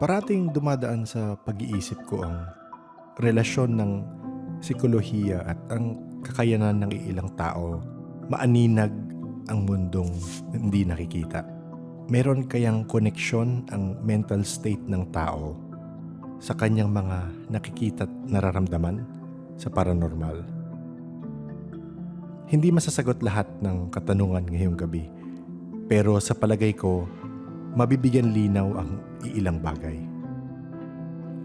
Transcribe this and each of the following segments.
Parating dumadaan sa pag-iisip ko ang relasyon ng sikolohiya at ang kakayanan ng ilang tao maaninag ang mundong hindi nakikita. Meron kayang koneksyon ang mental state ng tao sa kanyang mga nakikita at nararamdaman sa paranormal? Hindi masasagot lahat ng katanungan ngayong gabi, pero sa palagay ko, mabibigyan linaw ang iilang bagay.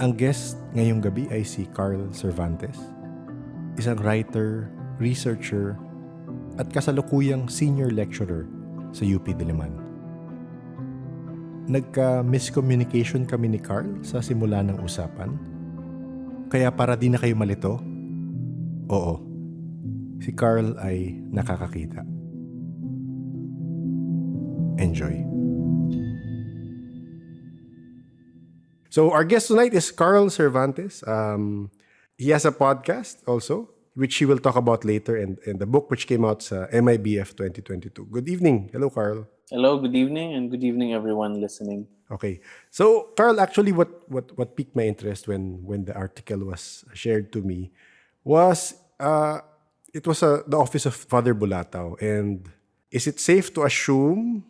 Ang guest ngayong gabi ay si Carl Cervantes, isang writer, researcher, at kasalukuyang senior lecturer sa UP Diliman. Nagka-miscommunication kami ni Carl sa simula ng usapan, kaya para di na kayo malito, oo, si Carl ay nakakakita. Enjoy. So our guest tonight is Carl Cervantes. He has a podcast also, which he will talk about later, and the book which came out sa MIBF 2022. Good evening. Hello, Carl. Hello, good evening, and good evening everyone listening. Okay. So, Carl, actually what piqued my interest when the article was shared to me was it was the office of Father Bulatao. And is it safe to assume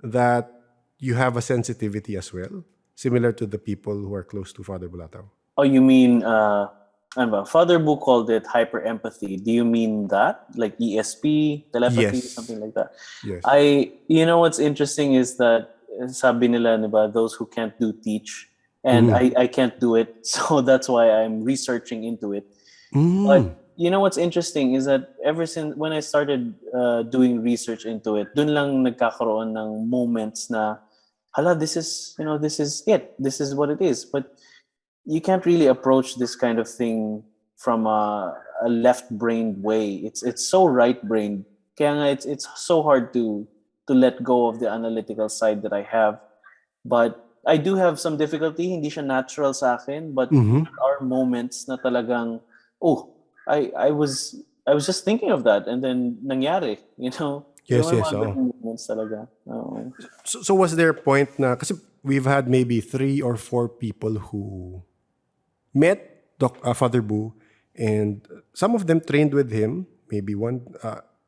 that you have a sensitivity as well, similar to the people who are close to Father Bulatao? Oh, you mean Father Bu called it hyper-empathy. Do you mean that? Like ESP, telepathy, Yes. something like that? Yes. You know what's interesting is that sabi nila, diba, those who can't do teach, and I can't do it, so that's why I'm researching into it. But you know what's interesting is that ever since when I started doing research into it, dun lang nagkakaroon ng moments na, hala, this is it. This is what it is. But you can't really approach this kind of thing from a left-brained way. It's so right-brained. Kaya nga it's so hard to let go of the analytical side that I have. But I do have some difficulty. Hindi siya natural sa akin. But there are moments na talagang, I was just thinking of that, and then nangyari, you know. Yes. Moments talaga. So was there a point na, kasi we've had maybe 3 or 4 people who met Father Bu, and some of them trained with him, maybe one,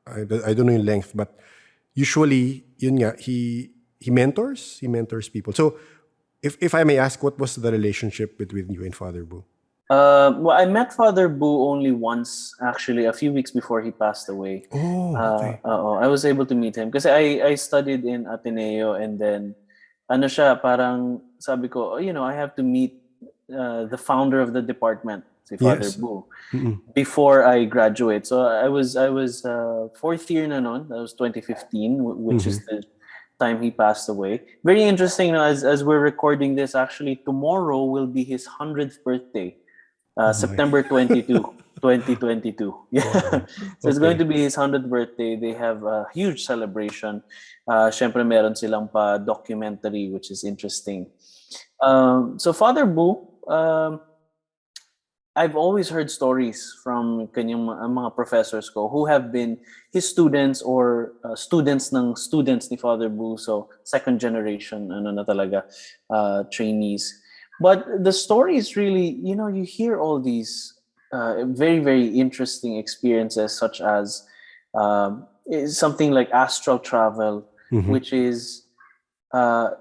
I don't know in length, but usually, yun nga, he mentors people. So if I may ask, what was the relationship between you and Father Bu? Well, I met Father Bu only once, actually, a few weeks before he passed away. Oh, okay. I was able to meet him because I studied in Ateneo, and then ano siya, parang sabi ko, I have to meet the founder of the department, si Father Bu, before I graduate. So I was fourth year na nun. That was 2015, which is the time he passed away. Very interesting, as we're recording this, actually tomorrow will be his 100th birthday. September 22, 2022. Yeah. So it's going to be his 100th birthday. They have a huge celebration. Syempre meron silang pa documentary, which is interesting. So Father Bu, I've always heard stories from kanyang mga professors ko who have been his students or students ng students ni Father Bu. So second generation, na talaga, trainees. But the story is really, you hear all these very, very interesting experiences, such as something like astral travel, which is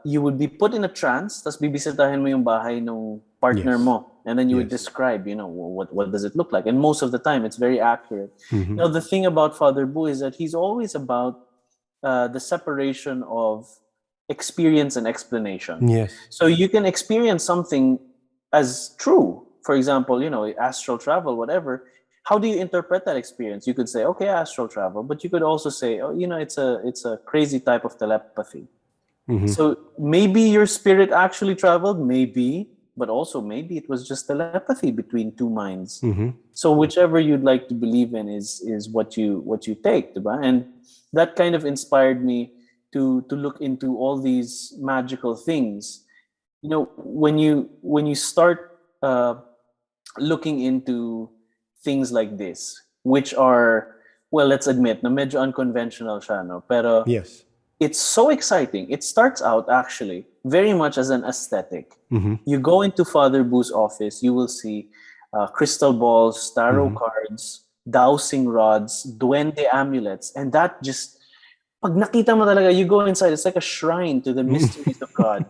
you would be put in a trance, tas bibisitahin mo yung bahay ng partner mo, and then you would describe, what does it look like? And most of the time, it's very accurate. Now, the thing about Father Bu is that he's always about the separation of experience and explanation. Yes. So you can experience something as true. For example, astral travel, whatever. How do you interpret that experience? You could say, okay, astral travel, but you could also say, it's a crazy type of telepathy. So maybe your spirit actually traveled, maybe, but also maybe it was just telepathy between two minds. So whichever you'd like to believe in is what you take, diba? And that kind of inspired me to look into all these magical things. When you start looking into things like this, which are, well, let's admit, na medyo unconventional siya, no? Pero yes, it's so exciting. It starts out actually very much as an aesthetic. You go into Father Boo's office, you will see crystal balls, tarot cards, dowsing rods, duende amulets, and that just, pag nakita mo talaga, you go inside, it's like a shrine to the mysteries of God.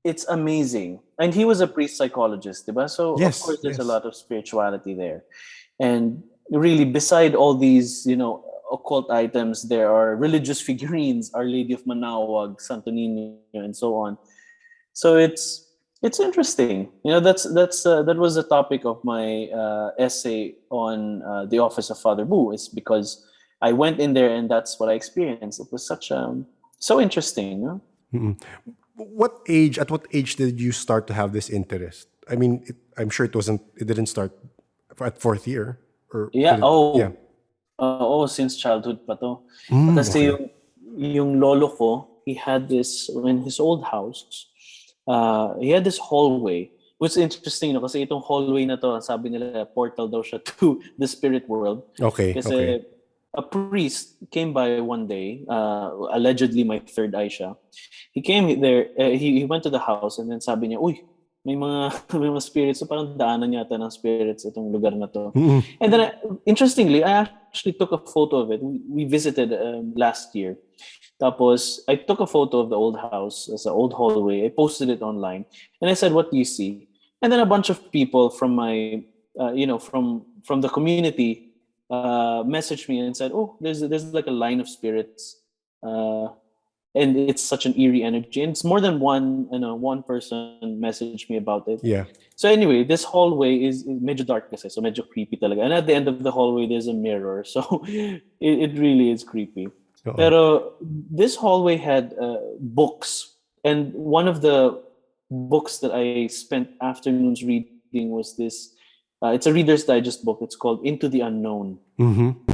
It's amazing. And he was a priest psychologist, diba? So of Yes, course there's a yes. lot of spirituality there. And really, beside all these, occult items, there are religious figurines, Our Lady of Manawag, Santo Niño, and so on. So it's interesting. That was the topic of my essay on the office of Father Boo. It's because I went in there and that's what I experienced. It was so interesting. At what age did you start to have this interest? I mean, I'm sure it didn't start at fourth year, or Yeah. did it? Yeah. Since childhood pa to. Kasi Okay. yung lolo ko, he had this in his old house. He had this hallway. What's interesting, kasi itong hallway na to, sabi nila portal daw siya to the spirit world. Okay. Kasi a priest came by one day, allegedly my third eye siya. He came there, he went to the house and then sabi niya, uy, may mga may mga spirits, so parang daanan yata ng spirits itong lugar na to. And then interestingly, I actually took a photo of it. We visited last year. Tapos I took a photo of the old house as an old hallway. I posted it online and I said, what do you see? And then a bunch of people from my from the community messaged me and said, oh, there's like a line of spirits, and it's such an eerie energy, and it's more than one person messaged me about it. Yeah. So anyway, this hallway is medyo dark kasi, so medyo creepy talaga, and at the end of the hallway there's a mirror, so it really is creepy. Pero this hallway had books, and one of the books that I spent afternoons reading was this. It's a Reader's Digest book. It's called Into the Unknown.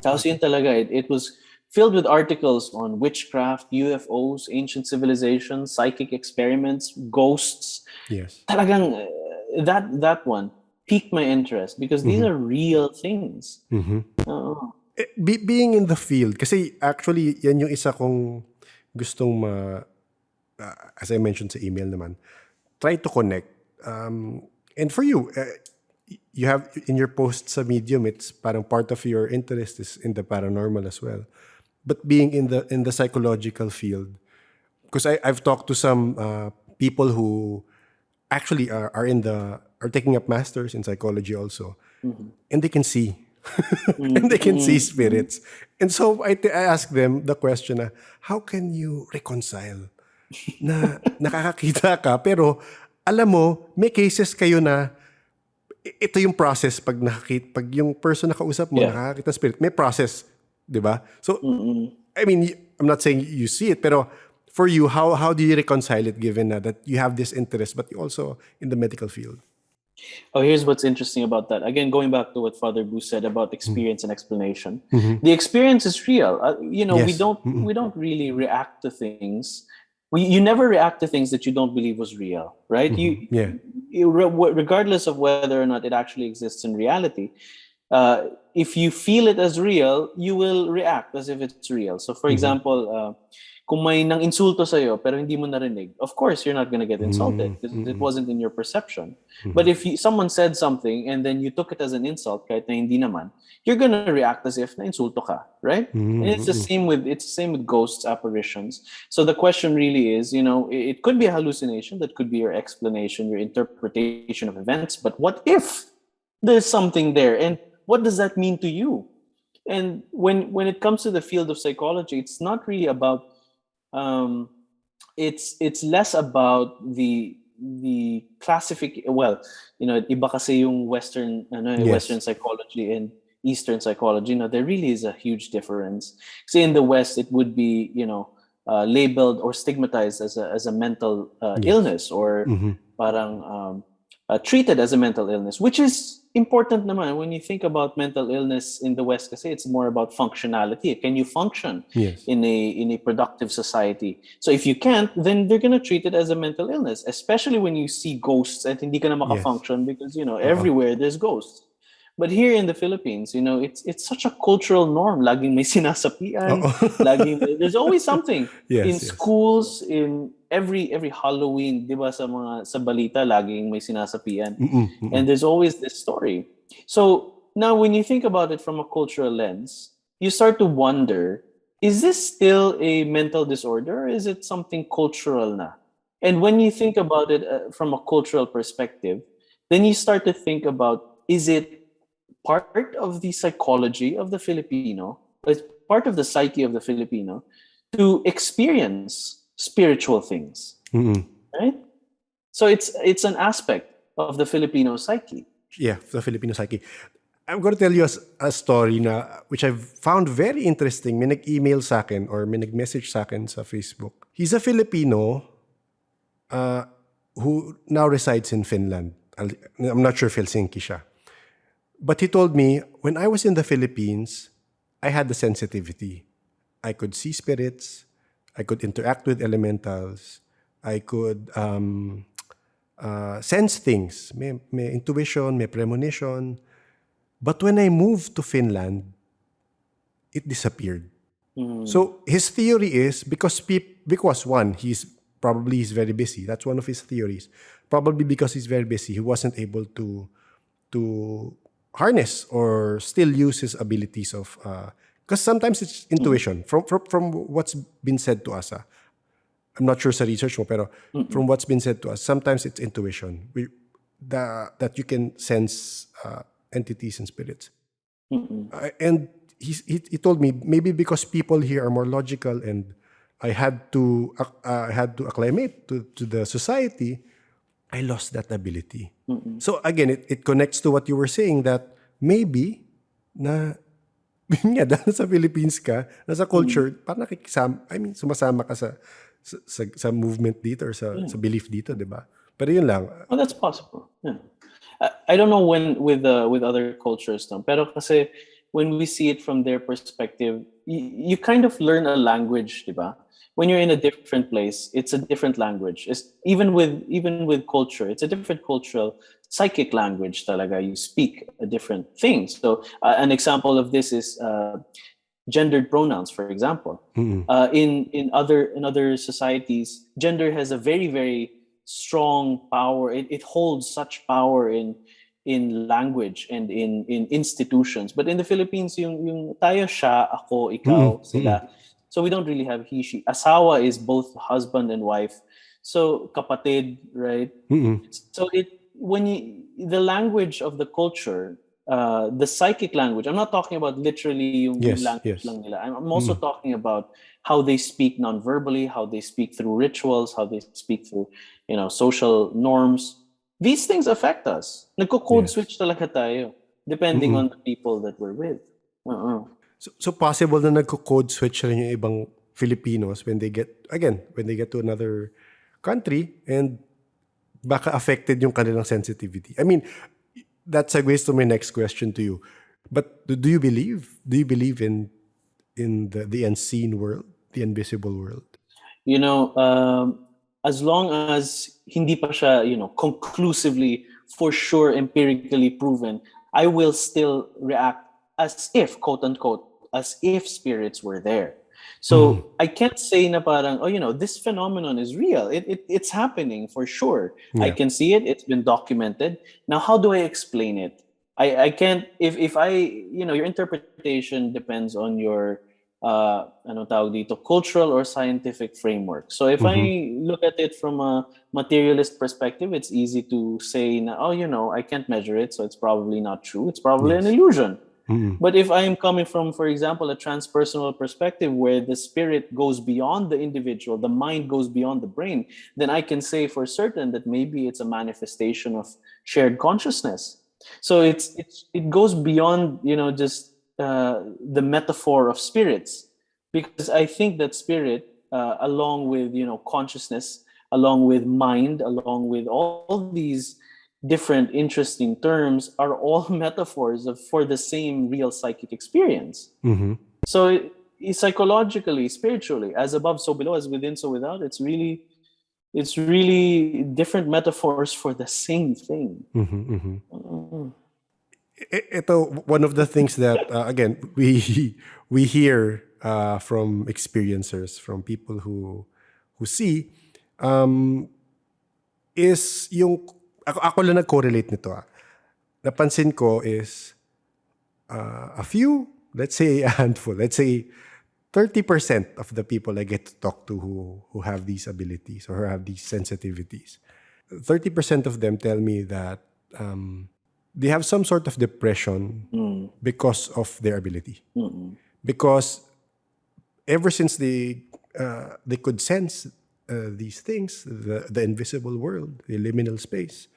Tapos yun talaga, it was filled with articles on witchcraft, UFOs, ancient civilizations, psychic experiments, ghosts. Yes. Talagang that one piqued my interest because these are real things. Being in the field, kasi actually yan yung isa kong gustong as I mentioned sa email naman, try to connect. And for you, you have in your posts sa Medium, it's parang part of your interest is in the paranormal as well. But being in the psychological field, because I've talked to some people who actually are taking up masters in psychology also, and they can see, and they can see spirits. And so I ask them the question, how can you reconcile na nakakakita ka pero alam mo may cases kayo na ito yung process pag yung person na kausap mo nakakakita spirit, may process, di ba? So I mean, I'm not saying you see it, pero for you, how do you reconcile it given that you have this interest but you also in the medical field? Oh, here's what's interesting about that. Again, going back to what Father Boo said about experience and explanation. The experience is real. Yes. We don't really react to things. You never react to things that you don't believe was real, right? Regardless of whether or not it actually exists in reality, if you feel it as real, you will react as if it's real. So, for example, kung may nang insulto sa'yo pero hindi mo narinig, of course, you're not going to get insulted because it wasn't in your perception. But if someone said something and then you took it as an insult, kahit na hindi naman, you're going to react as if na insulto ka, right? And it's the same with ghosts, apparitions. So the question really is, it could be a hallucination, that could be your explanation, your interpretation of events, but what if there's something there? And what does that mean to you? And when it comes to the field of psychology, it's not really about it's less about the classification. Well, iba kasi yung Western Western psychology and Eastern psychology. There really is a huge difference. See, in the West, it would be labeled or stigmatized as a mental illness, or parang treated as a mental illness, which is important naman when you think about mental illness in the West, kasi it's more about functionality. Can you function in a productive society? So if you can't, then they're gonna treat it as a mental illness, especially when you see ghosts and hindi ka na makafunction because everywhere there's ghosts. But here in the Philippines, it's such a cultural norm. Laging may sinasapian, Oo. there's always something in Yes, yes. schools, in every Halloween, 'di ba sa balita laging may sinasapian. Mm-mm, mm-mm. And there's always this story. So now when you think about it from a cultural lens, you start to wonder, is this still a mental disorder or is it something cultural na? And when you think about it from a cultural perspective, then you start to think about, is it part of the psychology of the Filipino, it's part of the psyche of the Filipino to experience spiritual things, Mm-mm. right? So it's an aspect of the Filipino psyche. Yeah, the Filipino psyche. I'm going to tell you a story na which I've found very interesting. May nag-email sa akin or may nag-message sa akin sa Facebook. He's a Filipino who now resides in Finland. I'm not sure if Helsinki siya. But he told me, when I was in the Philippines, I had the sensitivity. I could see spirits. I could interact with elementals. I could sense things. May intuition, may premonition. But when I moved to Finland, it disappeared. So his theory is because one, he's very busy. That's one of his theories. Probably because he's very busy, he wasn't able to harness or still use his abilities of because sometimes it's intuition from what's been said to us. I'm not sure sa research mo, pero from what's been said to us, sometimes it's intuition. That you can sense entities and spirits. And he told me maybe because people here are more logical and I had to acclimate to the society, I lost that ability. So again, it connects to what you were saying that maybe na yun nga, dahil sa Philippines ka, nasa culture, parang sumasama ka sa movement dito or sa belief dito, di ba? Pero yun lang. Well, that's possible. Yeah. I don't know when with other cultures, no? Pero kasi when we see it from their perspective, you kind of learn a language, di ba? When you're in a different place, it's a different language. It's, even with culture, it's a different cultural psychic language. Talaga, you speak a different thing. So an example of this is gendered pronouns, for example. In other societies, gender has a very very strong power. It holds such power in language and in institutions. But in the Philippines, yung tayo, siya, ako, ikaw, sila. So we don't really have he, she. Asawa is both husband and wife. So kapatid, right? So the language of the culture, the psychic language. I'm not talking about literally yung language lang nila. I'm also talking about how they speak non-verbally, how they speak through rituals, how they speak through social norms. These things affect us. Nagko-code switch talaga tayo depending on the people that we're with. So possible na nagko-code switch rin yung ibang Filipinos when they get to another country and baka affected yung kanilang sensitivity. I mean, that segues to my next question to you. But do you believe in the unseen world, the invisible world? As long as hindi pa siya, conclusively for sure empirically proven, I will still react as if, quote unquote, as if spirits were there. So I can't say na parang, this phenomenon is real. It's happening for sure. I can see it. It's been documented. Now, how do I explain it? I can't, if your interpretation depends on your, cultural or scientific framework. So if I look at it from a materialist perspective, it's easy to say, I can't measure it, so it's probably not true. It's probably an illusion. But if I am coming from, for example, a transpersonal perspective where the spirit goes beyond the individual, the mind goes beyond the brain, then I can say for certain that maybe it's a manifestation of shared consciousness. So it goes beyond just the metaphor of spirits, because I think that spirit, along with consciousness, along with mind, along with all these different interesting terms, are all metaphors for the same real psychic experience. So psychologically, spiritually, as above so below, as within so without, it's really different metaphors for the same thing. ito, one of the things that, again, we hear from experiencers, from people who see, is yung, ako lang nag-correlate nito. Napansin ko is, a few, let's say a handful, let's say 30% of the people I get to talk to who have these abilities or have these sensitivities, 30% of them tell me that they have some sort of depression because of their ability. Because ever since they could sense these things, the invisible world, the liminal space,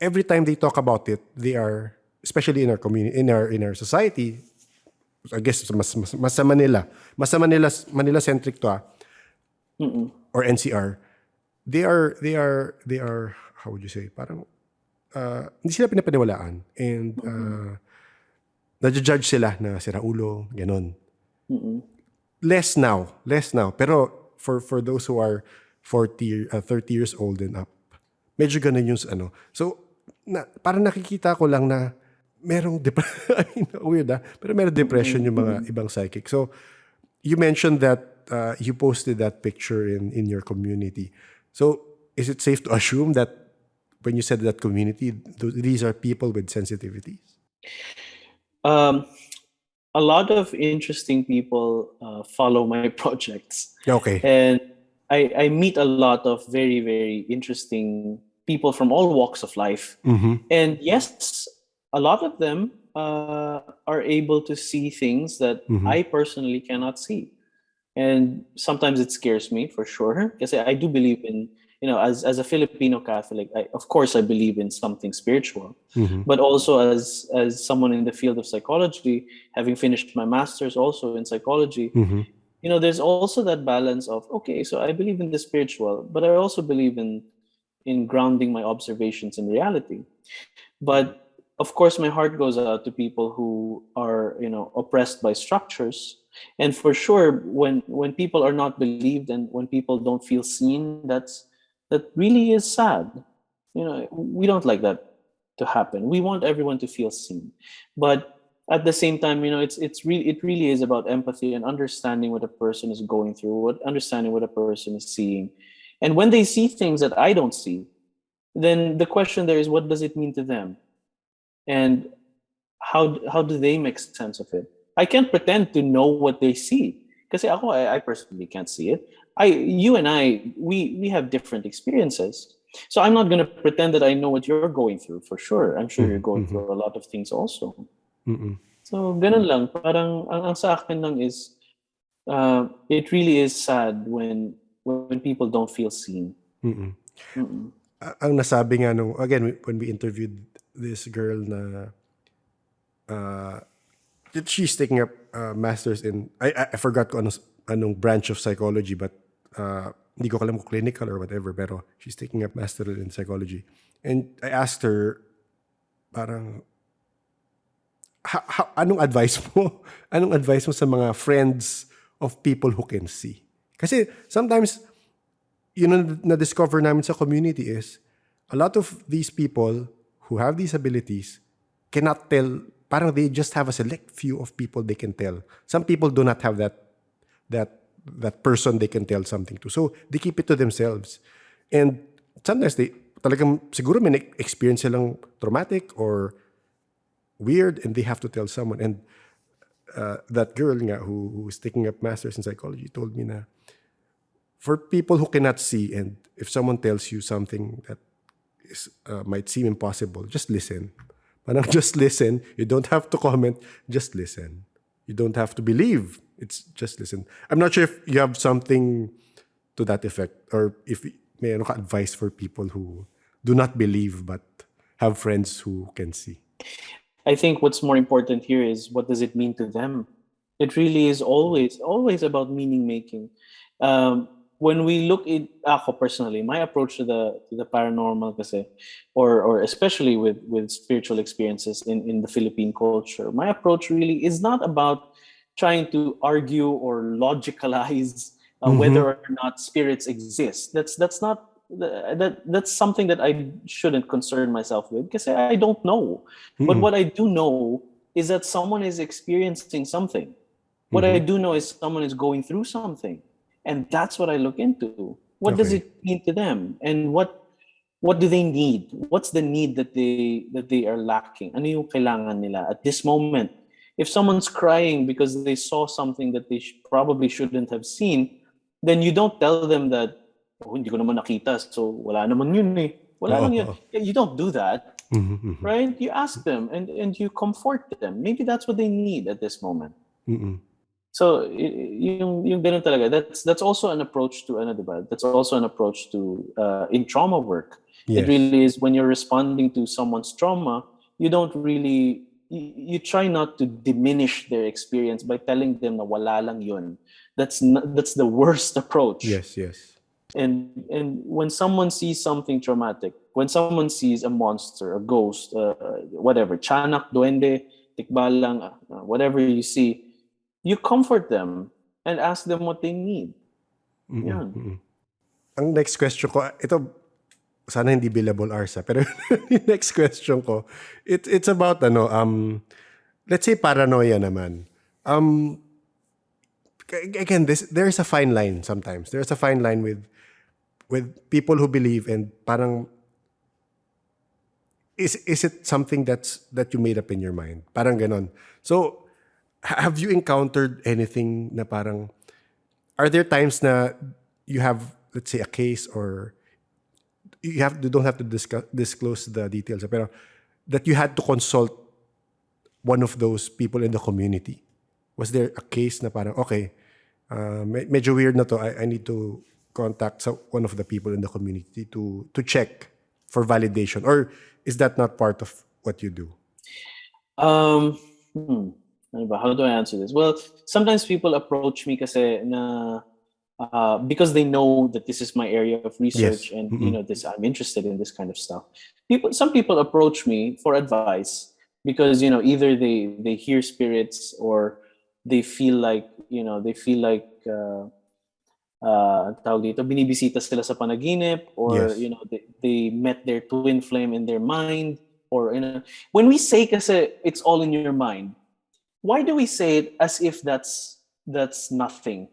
every time they talk about it, they are, especially in our community, in our society, I guess mas sa Manila, Manila centric to or NCR, they are how would you say, parang hindi sila pinapaniwalaan, and nadjudge sila na sira ulo, ganon. Less now, pero for those who are 30 years old and up, medyo ganun yung ano. So parang nakikita ko lang na merong I mean, weird pero merong depression yung mga ibang psychic. So you mentioned that you posted that picture in your community. So is it safe to assume that when you said that community, these are people with sensitivities? A lot of interesting people follow my projects. Okay. And I meet a lot of very, very interesting people from all walks of life. And yes, a lot of them are able to see things that I personally cannot see. And sometimes it scares me, for sure, because I do believe in, as a Filipino Catholic, of course I believe in something spiritual, but also as someone in the field of psychology, having finished my master's also in psychology, there's also that balance of, okay, so I believe in the spiritual, but I also believe in grounding my observations in reality. But of course, my heart goes out to people who are, oppressed by structures. And for sure, when people are not believed and when people don't feel seen, that really is sad. We don't like that to happen. We want everyone to feel seen. But at the same time, it really is about empathy and understanding what a person is going through, understanding what a person is seeing. And when they see things that I don't see, then the question there is, what does it mean to them? And how do they make sense of it? I can't pretend to know what they see, because I personally can't see it. You and I, we have different experiences. So I'm not going to pretend that I know what you're going through, for sure. I'm sure you're going through a lot of things also. So ganun lang. Parang ang sa akin lang is, it really is sad when people don't feel seen. Ang nasabi nga again, when we interviewed this girl na she's taking up masters in, I forgot ko anong branch of psychology, but hindi ko alam kung clinical or whatever, pero she's taking up master in psychology. And I asked her, parang, anong advice mo? Anong advice mo sa mga friends of people who can see? Kasi sometimes, na-discover namin sa community is, a lot of these people who have these abilities cannot tell, parang they just have a select few of people they can tell. Some people do not have that person they can tell something to. So they keep it to themselves. And sometimes they talagang siguro may experience silang traumatic or weird and they have to tell someone. And that girl nga who is taking up masters in psychology told me na for people who cannot see, and if someone tells you something that might seem impossible, just listen. Parang just listen. You don't have to comment. Just listen. You don't have to believe. It's just listen. I'm not sure if you have something to that effect, or if may advice for people who do not believe but have friends who can see. I think what's more important here is, what does it mean to them? It really is always about meaning making. When we look at, ako personally, my approach to the paranormal kasi, or especially with spiritual experiences in the Philippine culture, my approach really is not about trying to argue or logicalize whether or not spirits exist. That's not that's something that I shouldn't concern myself with because I don't know. But what I do know is that someone is experiencing something. What I do know is someone is going through something, and that's what I look into. What does Okay. it mean to them, and what do they need? What's the need that they are lacking? Ano yung kailangan nila at this moment? If someone's crying because they saw something that they probably shouldn't have seen, then you don't tell them that, oh, hindi ko naman nakita, so wala naman yun eh. Wala lang yun. Oh. You don't do that, Mm-hmm. right? You ask them and you comfort them. Maybe that's what they need at this moment. So yung ganun talaga, that's also an approach to ano, diba? That's also an approach to in trauma work. It Yes. really is when you're responding to someone's trauma, you don't really you try not to diminish their experience by telling them na wala lang yun. That's the worst approach. Yes. And when someone sees something traumatic, when someone sees a monster, a ghost, whatever, tiyanak, duwende, tikbalang, whatever you see, you comfort them and ask them what they need. Yan. Ang next question ko, ito, sana hindi billable hours, pero yung next question ko, it's about, let's say paranoia naman. Again, there's a fine line sometimes. There's a fine line with people who believe and parang, is it something that you made up in your mind? Parang ganon. So, have you encountered anything na parang, are there times na you have, let's say, a case or you don't have to disclose the details, pero that you had to consult one of those people in the community? Was there a case na parang, okay, medyo weird na to, I need to contact one of the people in the community to check for validation? Or is that not part of what you do? How do I answer this? Well, sometimes people approach me kasi na because they know that this is my area of research, Yes. and I'm interested in this kind of stuff. Some people approach me for advice because either they hear spirits or they feel like tawag dito, binibisita sila sa panaginip, or Yes. they met their twin flame in their mind, or when we say kasi it's all in your mind, why do we say it as if that's nothing?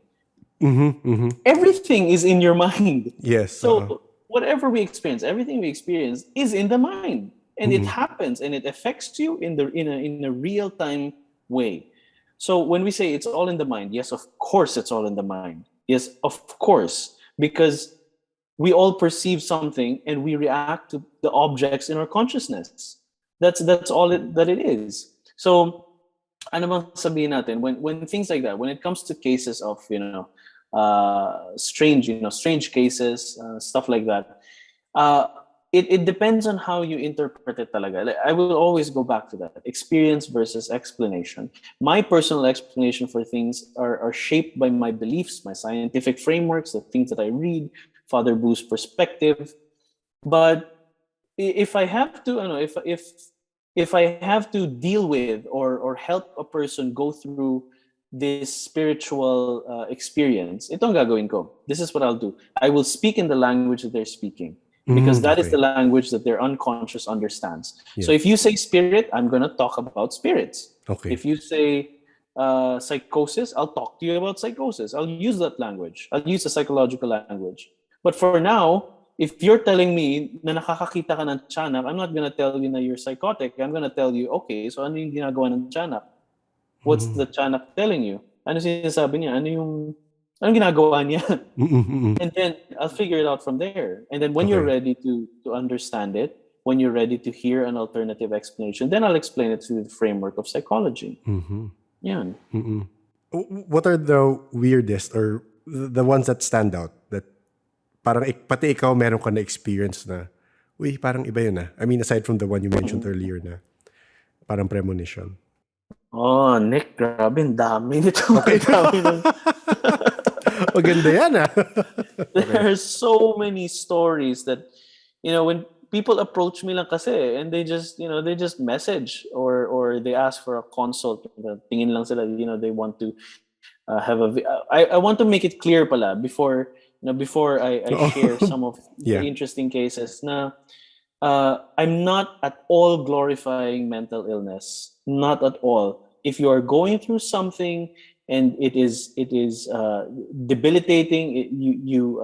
Everything is in your mind. Yes. So whatever we experience, everything we experience is in the mind, and it happens and it affects you in a real time way. So when we say it's all in the mind, yes, of course it's all in the mind. Yes, of course, because we all perceive something and we react to the objects in our consciousness. That's all that it is. So ano bang sabihin natin when things like that, when it comes to cases of strange cases, stuff like that, it depends on how you interpret it talaga. Like, I will always go back to that, experience versus explanation. My personal explanation for things are shaped by my beliefs, my scientific frameworks, the things that I read, Father Boo's perspective. But if I have to, if I have to deal with or help a person go through this spiritual experience, ito ang gagawin ko. This is what I'll do. I will speak in the language that they're speaking, because that is the language that their unconscious understands. Yeah. So if you say spirit, I'm going to talk about spirits. Okay. If you say psychosis, I'll talk to you about psychosis. I'll use that language. I'll use the psychological language. But for now, if you're telling me na nakakakita ka ng tiyanak, I'm not going to tell you na you're psychotic. I'm going to tell you, okay, so ano yung ginagawa ng tiyanak? What's the tiyanak telling you? Ano sinasabi niya? Anong ginagawa niya? And then I'll figure it out from there. And then when you're ready to understand it, when you're ready to hear an alternative explanation, then I'll explain it through the framework of psychology. Yan. What are the weirdest or the ones that stand out that parang pati ikaw meron ka na experience na, uy, parang iba yun ah? I mean, aside from the one you mentioned earlier na parang premonition. Oh, Nick, grabe, ang dami nito. Okay. Maganda yan ah. There are so many stories that, when people approach me lang kasi and they just message or they ask for a consult. Tingin lang sila, they want to have I want to make it clear pala before Now, before I share some of the Yeah. interesting cases, na I'm not at all glorifying mental illness. Not at all. If you are going through something and it is debilitating, you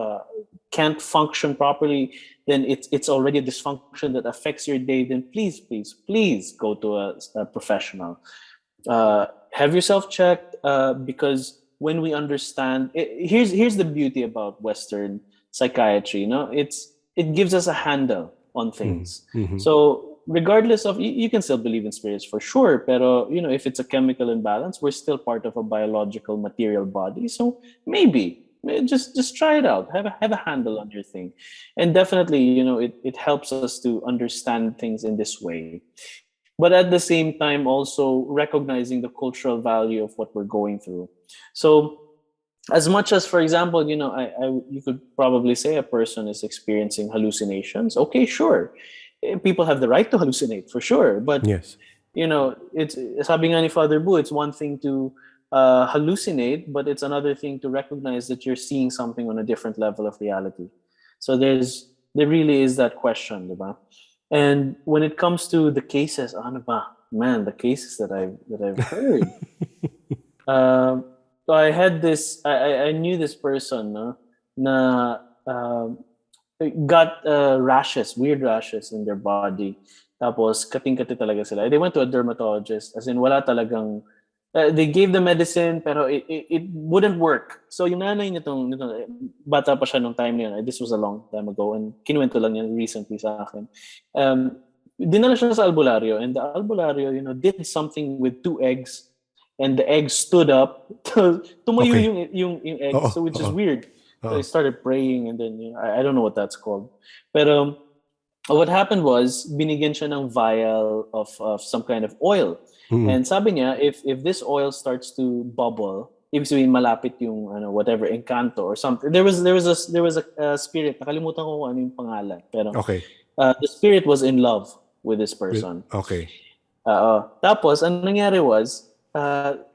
can't function properly, then it's already a dysfunction that affects your day. Then please go to a professional. Have yourself checked, because when we understand, here's the beauty about Western psychiatry. It gives us a handle on things. So regardless of, you can still believe in spirits for sure, pero if it's a chemical imbalance, we're still part of a biological material body. So maybe just try it out. Have a handle on your thing, and definitely it helps us to understand things in this way, but at the same time also recognizing the cultural value of what we're going through. So as much as, for example, you could probably say a person is experiencing hallucinations. Okay, sure. People have the right to hallucinate for sure. But, Yes. it's, sabi nga ni Father Boo, it's one thing to hallucinate, but it's another thing to recognize that you're seeing something on a different level of reality. So there really is that question, diba? And when it comes to the cases, ano ba? Man, the cases that I've heard. Um, so I had this. I knew this person, no, na got rashes, weird rashes in their body. Tapos kating-kati talaga sila. They went to a dermatologist, as in wala talagang. They gave the medicine, pero it wouldn't work. So yung nanay nitong bata pa siya nung time na yun. This was a long time ago, and kinuwento lang niya recently sa akin. Dinala siya sa albularyo, and the albularyo, did something with two eggs, and the eggs stood up. Tumayo Okay. yung eggs, Oo, so which is oo. weird. So I started praying, and then I don't know what that's called. Pero what happened was, binigyan siya ng vial of some kind of oil. And sabi niya, if this oil starts to bubble, ibig sabihin malapit yung whatever encanto or something. There was a spirit, nakalimutan ko kung ano yung pangalan. Pero Okay. the spirit was in love with this person. Okay. Tapos, ang nangyari was,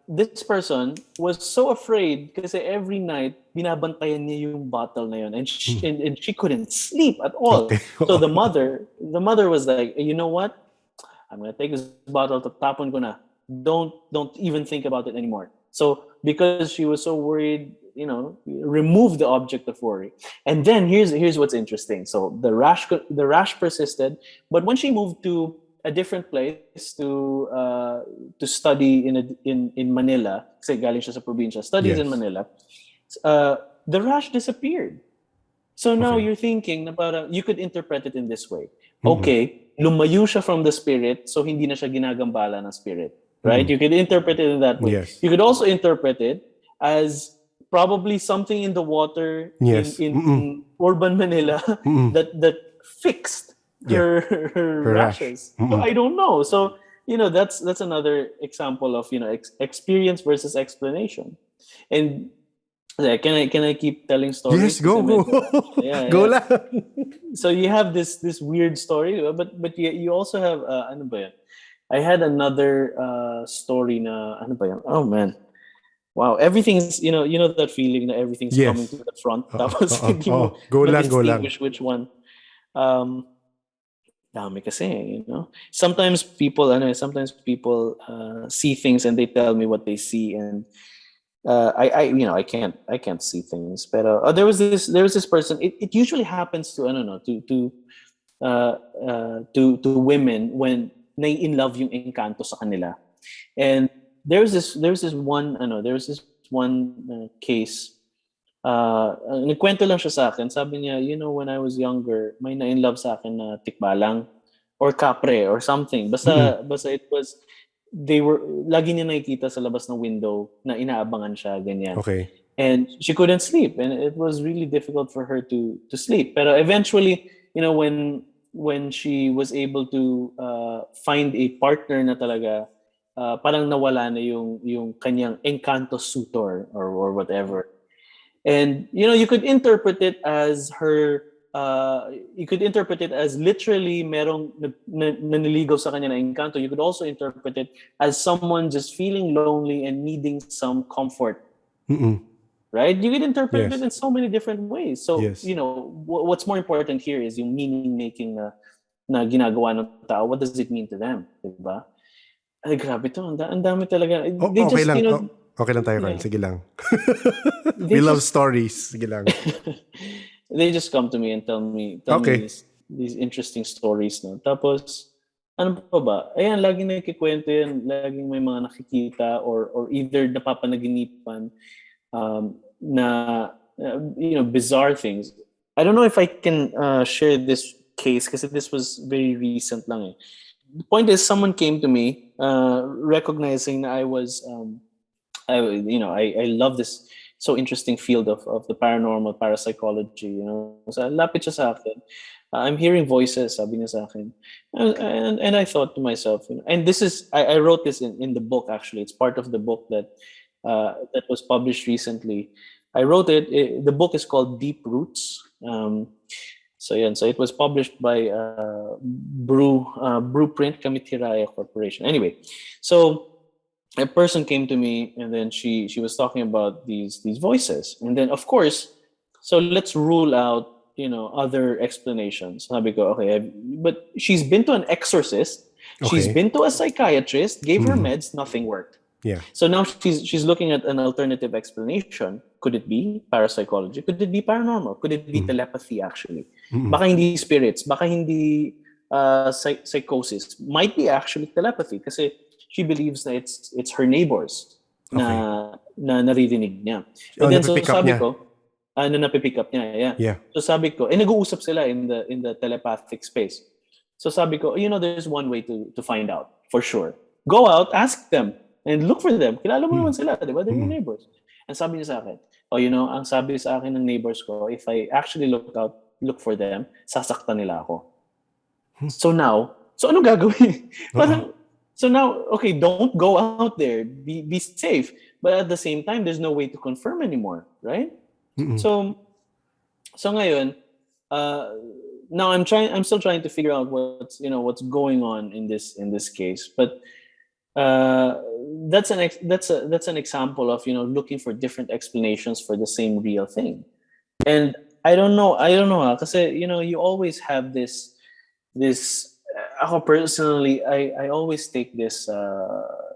this person was so afraid kasi every night, binabantayan niya yung bottle na yun. And she couldn't sleep at all. Okay. So the mother was like, you know what? I'm going to take this bottle, tapon ko na. Don't even think about it anymore. So because she was so worried, remove the object of worry. And then here's what's interesting. So the rash persisted, but when she moved to a different place to study in Manila, kasi galing siya sa probinsya, studies in Manila, the rash disappeared. So now you're thinking na parang you could interpret it in this way. Okay, lumayo siya from the spirit, so hindi na siya ginagambala ng spirit. Right? You could interpret it in that way. Yes. You could also interpret it as probably something in the water in urban Manila that fixed her rashes. So I don't know. So that's another example of experience versus explanation. And can I keep telling stories? Yes, go. Go lang. So you have this weird story, but you also have ano ba yan? I had another story na ano ba yan? Oh man. Wow, everything's that feeling that everything's coming to the front. Tapos hindi mo Go lang. distinguish which one. Dami kasi, Sometimes people see things and they tell me what they see, and I can't see things. But there was this person. It usually happens to I don't know to women when in love yung encanto sa kanila. And there's this one case. Nagkwento lang siya sa akin. Sabi niya, when I was younger, may na in love sa akin na tikbalang or kapre or something. Basta it was, they were, lagi niya nakikita sa labas ng window na inaabangan siya, ganyan. Okay. And she couldn't sleep, and it was really difficult for her to sleep. Pero eventually, when she was able to find a partner na talaga, parang nawala na yung kanyang encanto suitor or whatever. And you could interpret it as her. You could interpret it as literally merong naniligaw sa kanya na encanto. You could also interpret it as someone just feeling lonely and needing some comfort. right? You can interpret Yes. it in so many different ways. So, Yes. what's more important here is yung meaning making na ginagawa ng tao. What does it mean to them, diba? Ay, grabe to. Ang dami talaga. They Okay just, lang. Okay lang tayo, Carl. yeah, Sige lang. they We love just stories. Sige lang. they just come to me and tell me Okay. these interesting stories, no. Tapos ano pa ba? Ayan, laging nagkikwento yan, laging may mga nakikita or either napapanaginipan na bizarre things. I don't know if I can share this case kasi this was very recent lang eh. The point is, someone came to me recognizing that I was I love this so interesting field of the paranormal, parapsychology, So lapit siya sa akin. I'm hearing voices, sabi niya sa akin. And I thought to myself, and this is, I wrote this in the book actually. It's part of the book that was published recently. I wrote it. The book is called Deep Roots. So it was published by Blueprint Kamitiraya Corporation. Anyway, so a person came to me and then she was talking about these voices, and then of course, so let's rule out other explanations. Sabi ko, okay, but she's been to an exorcist, she's Okay. been to a psychiatrist, gave her meds, nothing worked. Yeah. So now she's looking at an alternative explanation. Could it be parapsychology? Could it be paranormal? Could it be telepathy actually? Baka hindi spirits, baka hindi psychosis. Might be actually telepathy kasi she believes that it's her neighbors na naririnig niya. And then so napipick up sabi niya. ko, na napipick up niya, yeah. Yeah. So sabi ko, nag-uusap sila in the telepathic space. So sabi ko, there's one way to find out for sure. Go out, ask them, and look for them. Kilala mo naman sila, di ba? They're your neighbors. And sabi niya sa akin, ang sabi sa akin ng neighbors ko, if I actually look for them, sasaktan nila ako. So anong gagawin? Parang, so now, okay, don't go out there. Be safe. But at the same time, there's no way to confirm anymore, right? So ngayon, now I'm still trying to figure out what's going on in this case. But that's an example of looking for different explanations for the same real thing. And I don't know kasi you always have this ako personally, I always take this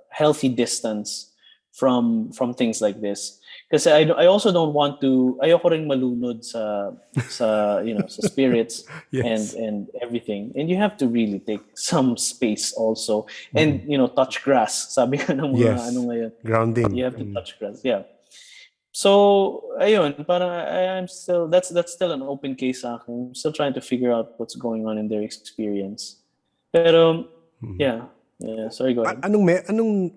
healthy distance from things like this. Kasi I also don't want to, ayoko ring malunod sa sa spirits. Yes. and everything. And you have to really take some space also. And touch grass. Sabi ka ng mga Yes. ngayon. Grounding. You have to touch grass. Yeah. So ayun, parang I'm still that's still an open case sa akin. I'm still trying to figure out what's going on in their experience. Pero yeah, sorry, go ahead. Anong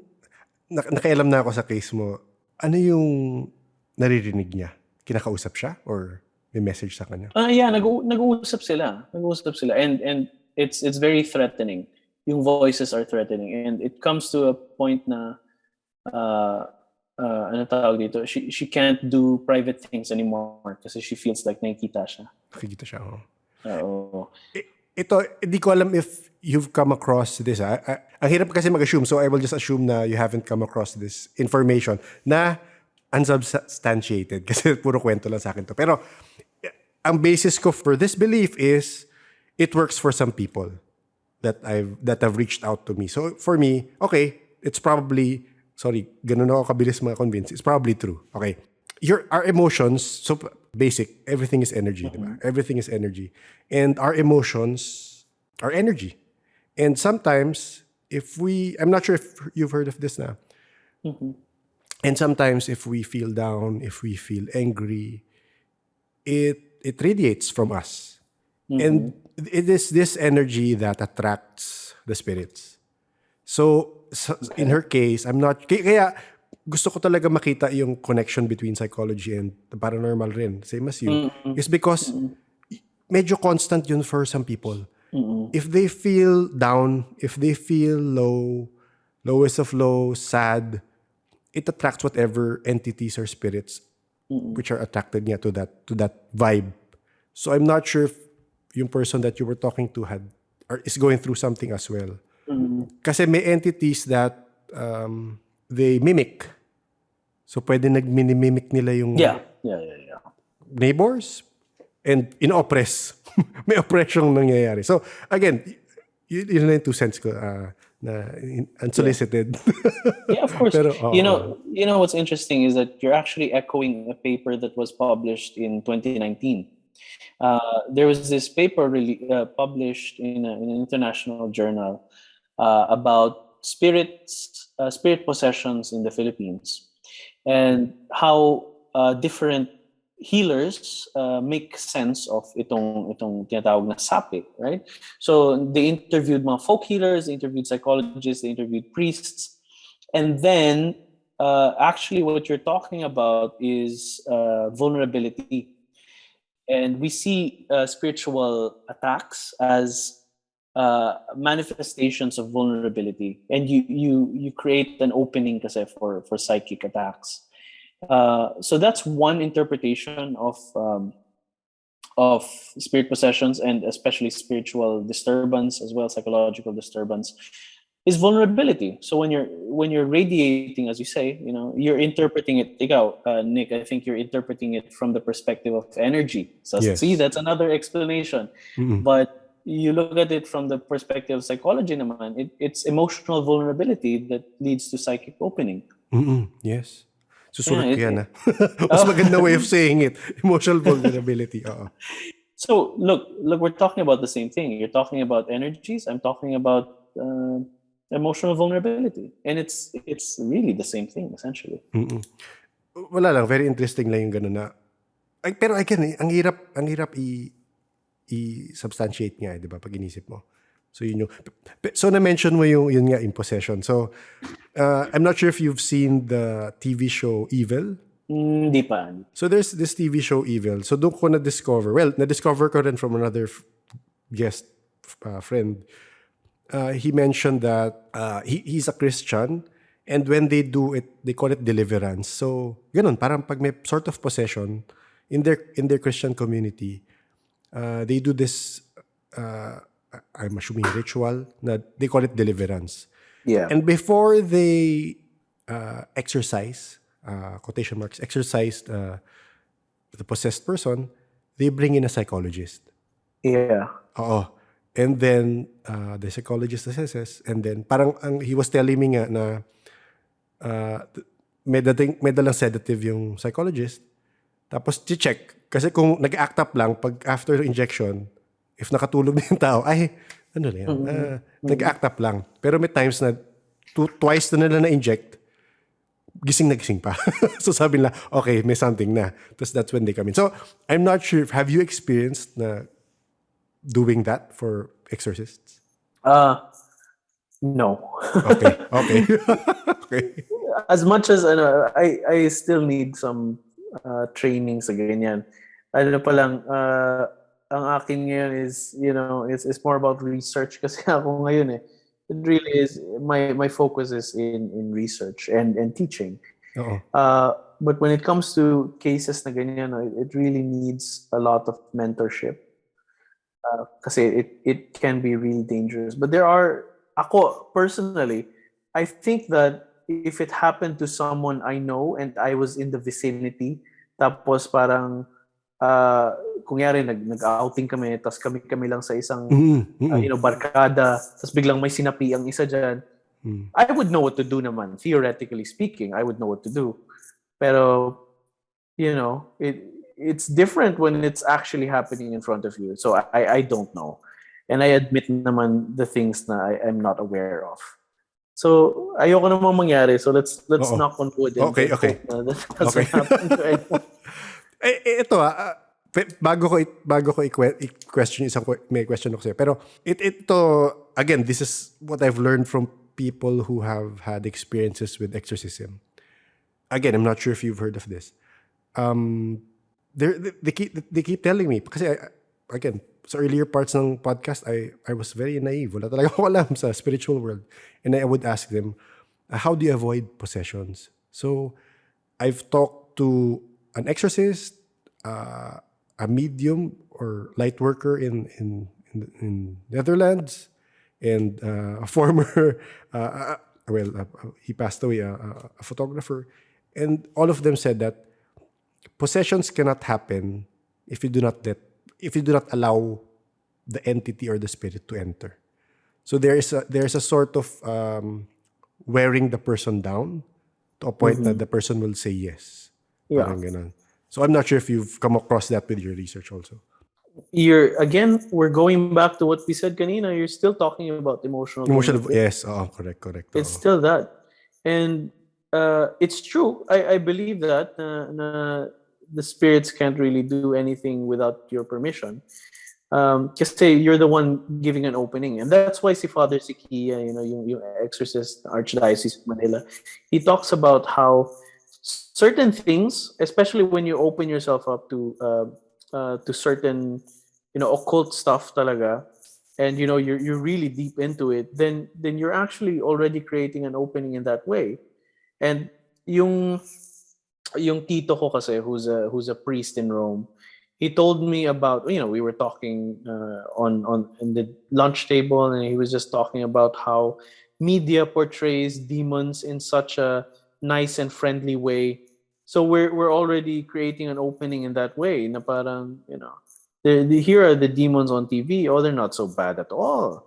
nakialam na ako sa case mo. Ano yung naririnig niya? Kinakausap siya or may message sa kanya? Yeah, nag-uusap sila. And it's very threatening. Yung voices are threatening, and it comes to a point na ano tawag dito? She can't do private things anymore kasi she feels like nakikita siya. Nakikita siya, Oo. Ito, hindi ko alam if you've come across this. Ang hirap kasi mag-assume, so I will just assume na you haven't come across this information na unsubstantiated kasi puro kwento lang sa akin to. Pero ang basis ko for this belief is it works for some people that have reached out to me. So for me, okay, it's probably, ganun ako kabilis ma-convince. It's probably true. Okay. Our emotions, so basic, everything is energy, diba? Everything is energy. And our emotions are energy. And sometimes, I'm not sure if you've heard of this now. And sometimes if we feel down, if we feel angry, it radiates from us. And it is this energy that attracts the spirits. So in her case, kaya gusto ko talaga makita yung connection between psychology and the paranormal rin, same as you, is because medyo constant yun for some people. If they feel down, if they feel low, lowest of low, sad, it attracts whatever entities or spirits which are attracted niya to that vibe. So I'm not sure if yung person that you were talking to is going through something as well. Kasi may entities that they mimic. So pwede nagminimimic nila yung Yeah. neighbors and in-oppress. May oppression nangyayari. So again, yun na yung 2 cents ko na unsolicited. Yeah, of course. Pero, you know what's interesting is that you're actually echoing a paper that was published in 2019. There was this paper published in an international journal about spirit possessions in the Philippines and how different healers make sense of itong tinatawag na sapi, right? So they interviewed mga folk healers, they interviewed psychologists, they interviewed priests, and then actually what you're talking about is vulnerability. And we see spiritual attacks as manifestations of vulnerability, and you create an opening kasi for psychic attacks. So that's one interpretation of spirit possessions, and especially spiritual disturbance as well, psychological disturbance, is vulnerability. So when you're radiating, as you say, you're interpreting it. Ikaw, Nick, I think you're interpreting it from the perspective of energy. So Yes. see, that's another explanation. But you look at it from the perspective of psychology naman, it's emotional vulnerability that leads to psychic opening. Yes. Susulat ko Yeah, yan, Mas maganda way of saying it. Emotional vulnerability. So look, we're talking about the same thing. You're talking about energies. I'm talking about emotional vulnerability, and it's really the same thing essentially. Wala lang, very interesting lang yung ganun na. Pero again, ang hirap i-substantiate nga, di ba, pag inisip mo. So yun yung, so na-mention mo yun nga, impossession. So I'm not sure if you've seen the TV show Evil. Hindi pa. So there's this TV show Evil. So doon ko na-discover ko rin from another guest friend. He mentioned that he's a Christian, and when they do it, they call it Deliverance. So ganun, parang pag may sort of possession in their Christian community, they do this I'm assuming ritual na they call it Deliverance. Yeah. And before they exorcise, quotation marks, exorcise the possessed person, they bring in a psychologist. Yeah. Oo. And then the psychologist assesses, and then parang he was telling me nga na may dalang sedative yung psychologist. Tapos check kasi kung nag-act up lang pag after injection, if nakatulog na yung tao, ay ano lang yan, nag-act up lang. Pero may times na twice na nila na-inject, gising na gising pa. So sabi nila, okay, may something na. Tapos that's when they come in. So I'm not sure, have you experienced na doing that for exorcists? No. Okay. Okay. As much as I still need some training sa ganyan. Ano pa lang, ang akin ngayon is, it's more about research kasi ako ngayon it really is, my focus is in research and teaching. But when it comes to cases na ganyan, it really needs a lot of mentorship. Kasi it can be really dangerous. But ako personally, I think that if it happened to someone I know and I was in the vicinity, tapos parang kunyari nag-outing kami, tapos kami lang sa isang barkada, tapos biglang may sinapi ang isa dyan, I would know what to do naman. Theoretically speaking, I would know what to do. Pero, it's different when it's actually happening in front of you. So I don't know. And I admit naman the things na I'm not aware of. So ayoko namang mangyari. So let's knock on wood. Okay. That doesn't happen to anyone. Ito bago ko i-question may question ako sa'yo. Pero ito, again, this is what I've learned from people who have had experiences with exorcism. Again, I'm not sure if you've heard of this. They keep telling me, kasi again, sa earlier parts ng podcast, I was very naive. Wala talaga ako alam sa spiritual world. And I would ask them, how do you avoid possessions? So, I've talked to an exorcist, a medium or light worker in Netherlands, and a former, he passed away, a photographer. And all of them said that possessions cannot happen if you do not allow the entity or the spirit to enter. So there's a sort of wearing the person down to a point that the person will say yes. Yeah. Parang ganun. So I'm not sure if you've come across that with your research also. We're going back to what we said kanina. You're still talking about emotional Emotional, communication. yes. Correct. It's still that. And it's true. I believe that the spirits can't really do anything without your permission. Just say you're the one giving an opening. And that's why si Father Sikia, yung exorcist, Archdiocese of Manila, he talks about how certain things, especially when you open yourself up to certain, occult stuff talaga, and you're really deep into it, then you're actually already creating an opening in that way. And yung tito ko kasi who's a priest in Rome, he told me about, we were talking on in the lunch table, and he was just talking about how media portrays demons in such a nice and friendly way. So we're already creating an opening in that way na parang, here are the demons on TV. Oh, they're not so bad at all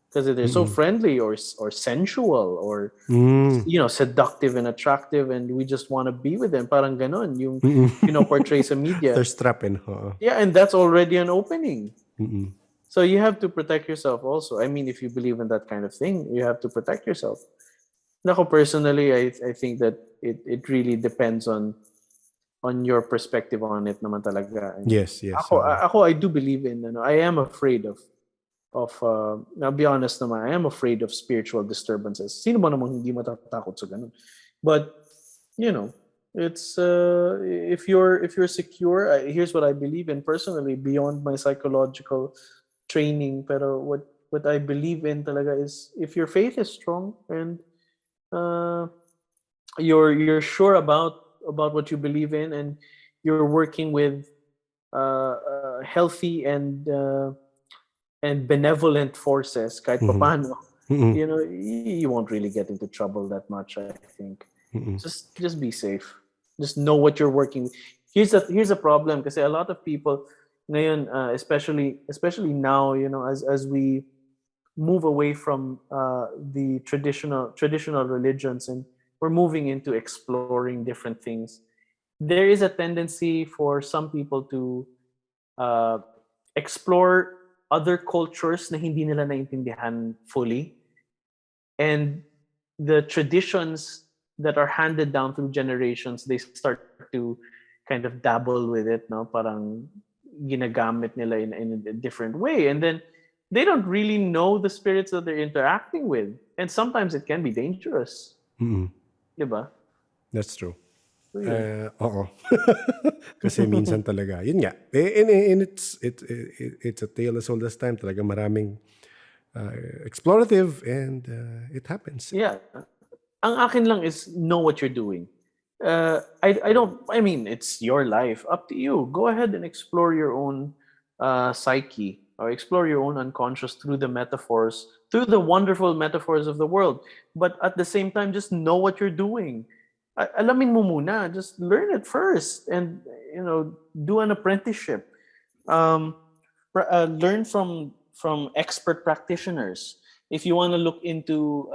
because they're so friendly or sensual or seductive and attractive, and we just want to be with them. Parang ganon yung portray sa media. They're strapping. Yeah, and that's already an opening. So you have to protect yourself also. I mean, if you believe in that kind of thing, you have to protect yourself. Nako, personally, I think that it really depends on your perspective on it naman talaga. And Yes. Ako, I do believe in, I am afraid of I'll be honest naman, I am afraid of spiritual disturbances. Sino ba namang hindi matatakot sa ganun? But it's if you're secure, here's what I believe in personally beyond my psychological training. Pero what I believe in talaga is if your faith is strong and you're sure about what you believe in, and you're working with healthy and benevolent forces, kahit paano, you won't really get into trouble that much, I think. Just be safe. Just know what you're working with. Here's a problem, because a lot of people ngayon, especially now, as we move away from the traditional religions, and we're moving into exploring different things, there is a tendency for some people to explore other cultures na hindi nila naintindihan fully, and the traditions that are handed down through generations, they start to kind of dabble with it, no? Parang ginagamit nila in a different way, and then they don't really know the spirits that they're interacting with, and sometimes it can be dangerous. Diba? That's true. Yeah. Oo. Kasi minsan talaga, yun nga. And it's a tale as old as time. Talaga maraming explorative, and it happens. Yeah. Ang akin lang is know what you're doing. I mean, it's your life. Up to you. Go ahead and explore your own psyche, or explore your own unconscious through the metaphors, through the wonderful metaphors of the world. But at the same time, just know what you're doing. Alamin mo muna. Just learn it first, and do an apprenticeship. Learn from expert practitioners. If you want to look into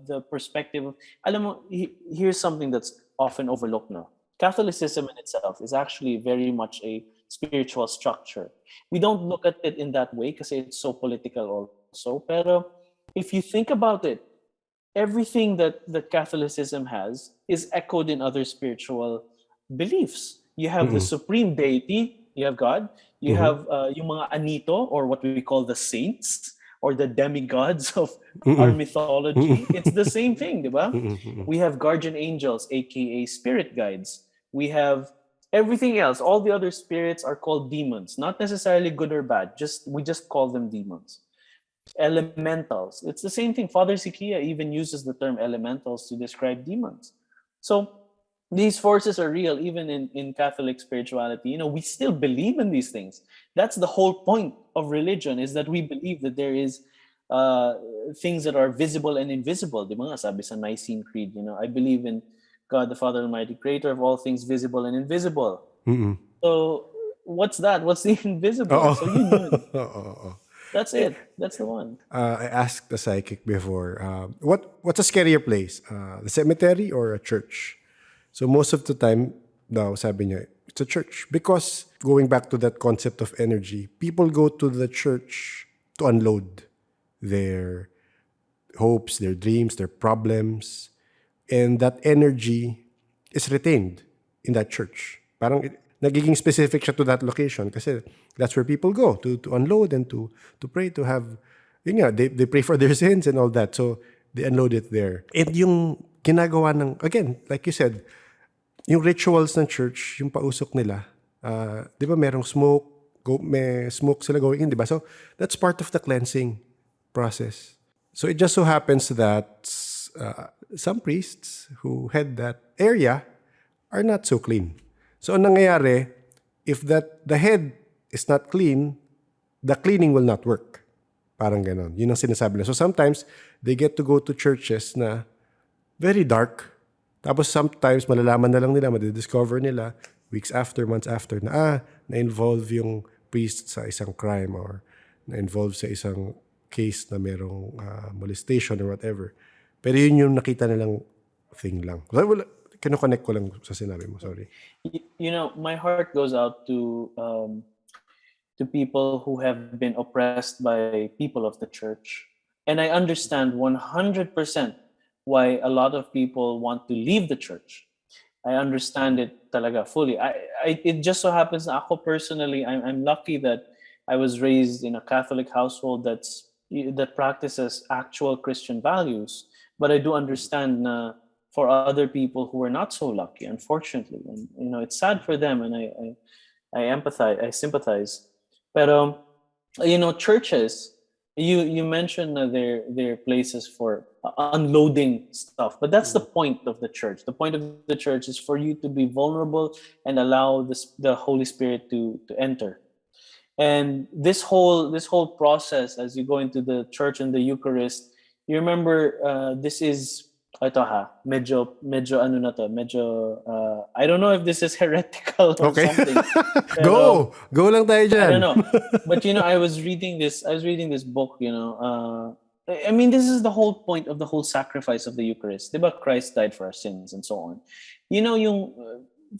the perspective of, alam mo, here's something that's often overlooked now. Catholicism in itself is actually very much a spiritual structure. We don't look at it in that way because it's so political also. Pero if you think about it, everything that Catholicism has is echoed in other spiritual beliefs. You have the supreme deity, you have God, you have yung mga anito, or what we call the saints, or the demigods of our mythology. It's the same thing, diba? We have guardian angels, aka spirit guides. We have everything else. All the other spirits are called demons, not necessarily good or bad. We just call them demons. Elementals. It's the same thing. Father Sikia even uses the term elementals to describe demons. So these forces are real, even in Catholic spirituality. We still believe in these things. That's the whole point of religion, is that we believe that there is things that are visible and invisible. Di ba nga, sabi sa Nicene Creed, I believe in God the Father Almighty, creator of all things visible and invisible. Mm-mm. So what's that? What's the invisible? Oo. So yun. Oo. That's it. That's the one. I asked the psychic before, what's a scarier place? The cemetery or a church? So most of the time, daw, sabi niya, it's a church. Because going back to that concept of energy, people go to the church to unload their hopes, their dreams, their problems. And that energy is retained in that church. Parang nagiging specific siya to that location kasi that's where people go to unload and to pray, to have, yun nga, they pray for their sins and all that. So they unload it there. And yung ginagawa ng, again, like you said, yung rituals ng church, yung pausok nila, di ba merong smoke, may smoke sila going in, di ba? So that's part of the cleansing process. So it just so happens that some priests who head that area are not so clean. So ang nangyayari, if the head is not clean, the cleaning will not work. Parang ganon. Yun ang sinasabi nila. So sometimes, they get to go to churches na very dark. Tapos sometimes, malalaman na lang nila, madidiscover nila, weeks after, months after, na na-involve yung priest sa isang crime or na-involve sa isang case na merong molestation or whatever. Pero yun yung nakita nilang thing lang. Kino-connect ko lang sa sinabi mo, sorry. You know, my heart goes out to people who have been oppressed by people of the church. And I understand 100% why a lot of people want to leave the church. I understand it talaga fully. It just so happens na ako personally, I'm lucky that I was raised in a Catholic household that practices actual Christian values. But I do understand na for other people who are not so lucky, unfortunately, and you know, it's sad for them, and I empathize, I sympathize. Pero you know, churches, you mentioned that they're places for unloading stuff, but that's the point of the church. The point of the church is for you to be vulnerable and allow the Holy Spirit to enter. And this whole process, as you go into the church and the Eucharist, you remember this is ito medyo ano na to, medyo I don't know if this is heretical or something. Pero, go lang tayo dyan. I don't know. But you know, I was reading this book, you know, I mean, this is the whole point of the whole sacrifice of the Eucharist. Diba Christ died for our sins and so on. You know, yung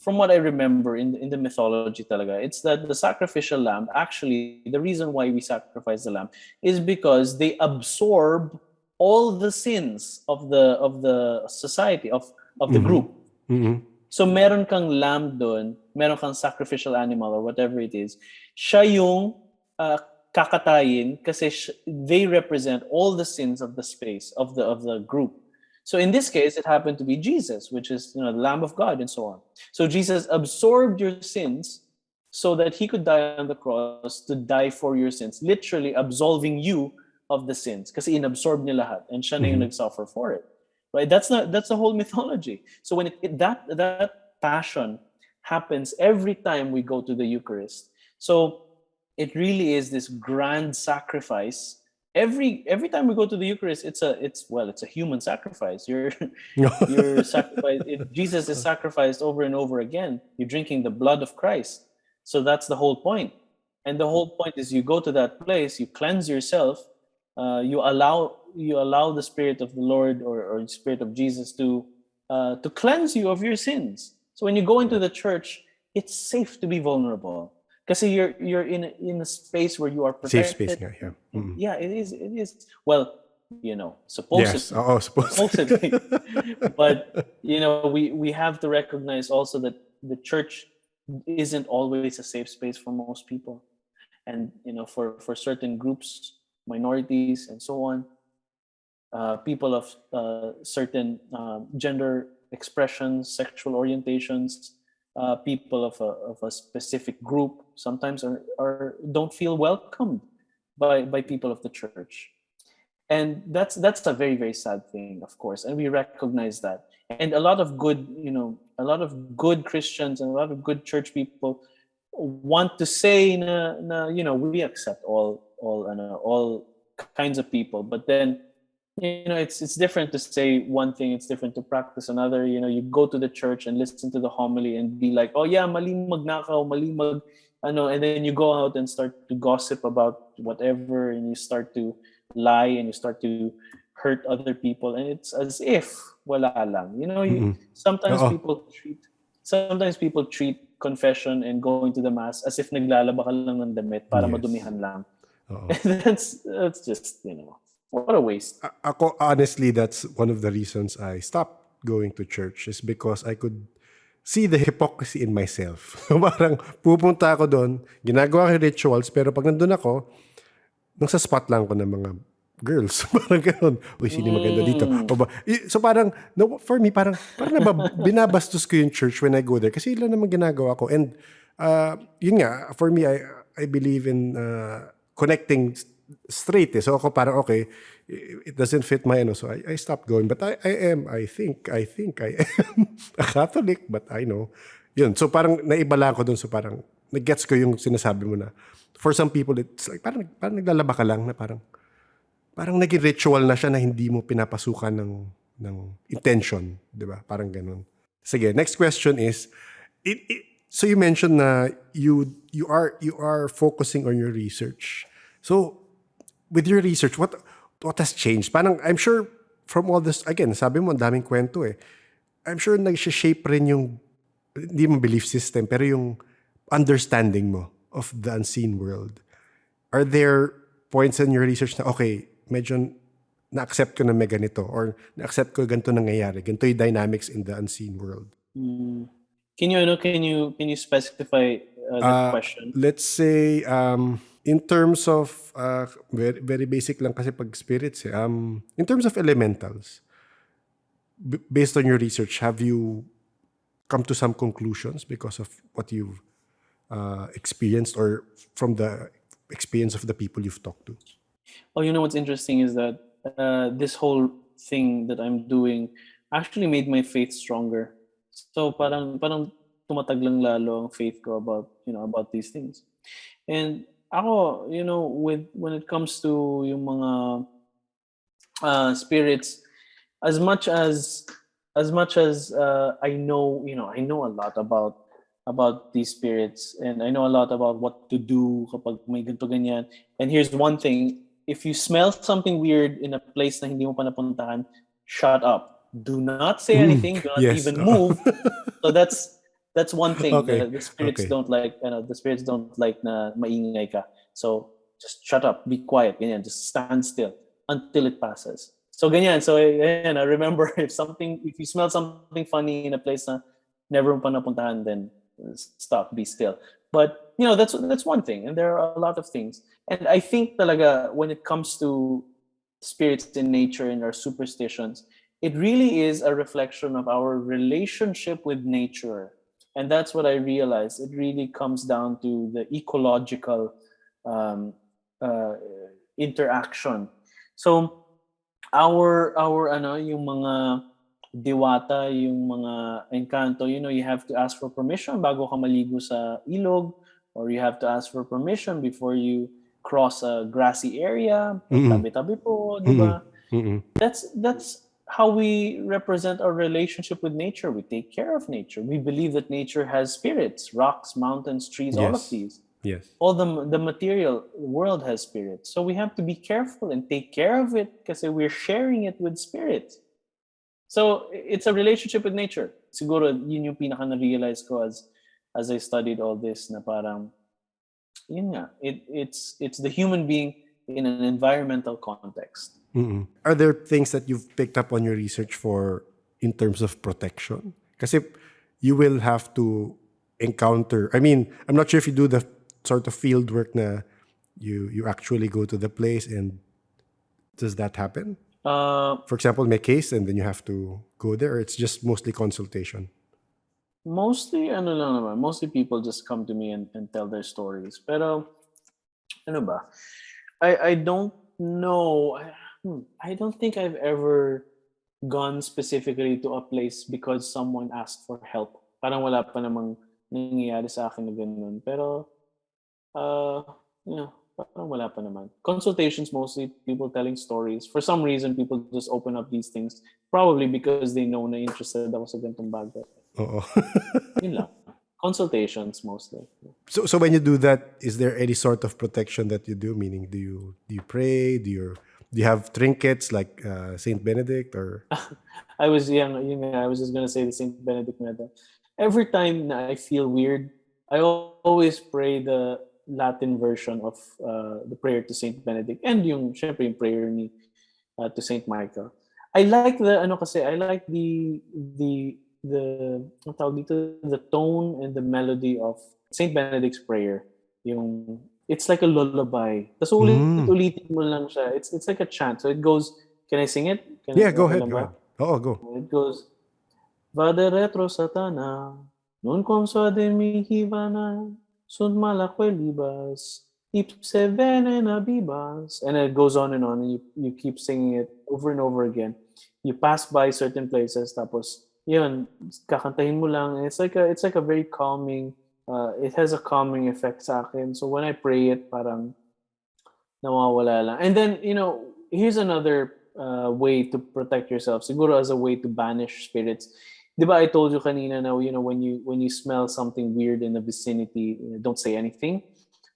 from what I remember in the mythology talaga, it's that the sacrificial lamb, actually, the reason why we sacrifice the lamb is because they absorb all the sins of the society, of the group. Mm-hmm. So meron kang lamb doon, meron kang sacrificial animal or whatever it is, siya yung kakatayin kasi they represent all the sins of the space, of the group. So in this case, it happened to be Jesus, which is, you know, the Lamb of God and so on. So Jesus absorbed your sins so that he could die on the cross to die for your sins, literally absolving you of the sins. Kasi inabsorb niya lahat and siya na yung nagsuffer for it. Right? That's the whole mythology. So when that passion happens every time we go to the Eucharist. So it really is this grand sacrifice. Every time we go to the Eucharist, it's a human sacrifice. You're sacrificed. Jesus is sacrificed over and over again. You're drinking the blood of Christ. So that's the whole point. And the whole point is you go to that place, you cleanse yourself, you allow the Spirit of the Lord or the Spirit of Jesus to cleanse you of your sins. So when you go into the church, it's safe to be vulnerable. Kasi you're in a space where you are protected. Safe space nga, yeah. Mm-hmm. Yeah, it is. Well, you know, supposedly. Yes, supposedly. But you know, we have to recognize also that the church isn't always a safe space for most people, and you know, for certain groups, minorities, and so on, people of certain gender expressions, sexual orientations. People of a specific group sometimes are don't feel welcomed by people of the church, and that's a very, very sad thing, of course, and we recognize that. And a lot of good Christians and a lot of good church people want to say na you know, we accept all kinds of people, but then it's different to say one thing, it's different to practice another. You go to the church and listen to the homily and be like, oh yeah, mali magnakaw, mali mag ano, and then you go out and start to gossip about whatever, and you start to lie and you start to hurt other people, and it's as if wala lang. Mm-mm. Sometimes Oo. people treat confession and going to the mass as if naglalaba ka lang ng damit para Yes. madumihan lang. Oo. That's just, what a waste. Ako, honestly, that's one of the reasons I stopped going to church is because I could see the hypocrisy in myself. So parang pupunta ako doon, ginagawa ko yung rituals, pero pag nandun ako, nung sa spot lang ko ng mga girls. Parang gano'n. Uy, sino yung maganda dito? O ba? So parang, no, for me, parang binabastos ko yung church when I go there kasi yun lang naman ginagawa ko. And yun nga, for me, I believe in connecting straight. Eh. So ako parang, okay, it doesn't fit my, so I stopped going. But I think I am a Catholic, but I know. Yun. So parang naibala ko dun. So parang, nag-gets ko yung sinasabi mo na, for some people, it's like, parang naglalaba ka lang na parang naging ritual na siya na hindi mo pinapasukan ng intention, di ba? Parang ganun. Sige, next question is, so you mentioned na you are focusing on your research. So, with your research, what has changed? Parang, I'm sure from all this, again, sabi mo, ang daming kwento eh. I'm sure nag-shape rin yung, hindi mo belief system, pero yung understanding mo of the unseen world. Are there points in your research na, okay, medyo na-accept ko na may ganito or na-accept ko ganito nangyayari, ganito yung dynamics in the unseen world? Can you specify the question? Let's say, in terms of, very, very basic lang kasi pag spirits, in terms of elementals, based on your research, have you come to some conclusions because of what you've experienced or from the experience of the people you've talked to? Oh, what's interesting is that this whole thing that I'm doing actually made my faith stronger. So parang tumatag lang lalo ang faith ko about these things. And ako, when it comes to yung mga spirits, as much as I know, I know a lot about these spirits, and I know a lot about what to do kapag may ganito ganyan. And here's one thing, if you smell something weird in a place na hindi mo pa napuntahan, shut up. Do not say anything, do not Yes. even move. So that's one thing. Okay. The spirits Okay. don't like, the spirits don't like na maingay ka. So just shut up, be quiet, ganyan, just stand still until it passes. So ganyan, so I remember if you smell something funny in a place na never mo pa napuntahan, then stop, be still. But that's one thing, and there are a lot of things. And I think talaga when it comes to spirits in nature and our superstitions, it really is a reflection of our relationship with nature. And that's what I realized. It really comes down to the ecological interaction. So our yung mga diwata, yung mga engkanto, you have to ask for permission bago ka maligo sa ilog, or you have to ask for permission before you cross a grassy area. Tabi-tabi po, di ba? That's how we represent our relationship with nature. We take care of nature. We believe that nature has spirits, rocks, mountains, trees, all of these. Yes. All the material world has spirits. So we have to be careful and take care of it because we're sharing it with spirits. So it's a relationship with nature. Siguro yun yung pinaka na-realize ko as I studied all this, na parang yun nga, it's the human being in an environmental context. Are there things that you've picked up on your research for in terms of protection? Kasi you will have to encounter, I mean, I'm not sure if you do the sort of field work na you actually go to the place, and does that happen? For example, make case and then you have to go there, or it's just mostly consultation? Mostly people just come to me and tell their stories. Pero ba? I don't know. I don't think I've ever gone specifically to a place because someone asked for help. Parang wala pa namang nangyayari sa akin na ganun. Pero parang wala pa naman. Consultations mostly, people telling stories. For some reason, people just open up these things. Probably because they know na interested ako sa ganitong bagay. Oo. Yun lang. Consultations mostly. So when you do that, is there any sort of protection that you do? Meaning, do you pray? Do you have trinkets like Saint Benedict or? I was young, I was just gonna say the Saint Benedict method. Every time na I feel weird, I always pray the Latin version of the prayer to Saint Benedict and syempre yung prayer ni to Saint Michael. I like ang tawag dito, the tone and the melody of Saint Benedict's prayer. It's like a lullaby. Tapos ulit-ulitin mo lang siya. It's like a chant. So it goes, can I sing it? Yeah, go Okay ahead. lang Go ba? ahead. Oh, go. It goes, Vade retro satana, non cum suade mihi vana, sunt malaque libas, ipse venena bibas. And it goes on, and you keep singing it over and over again. You pass by certain places, tapos, yun, kakantahin mo lang. It's like a very calming, it has a calming effect sa akin. So when I pray it, parang nawawala lang. And then, here's another way to protect yourself. Siguro as a way to banish spirits. Di ba I told you kanina na, when you smell something weird in the vicinity, don't say anything.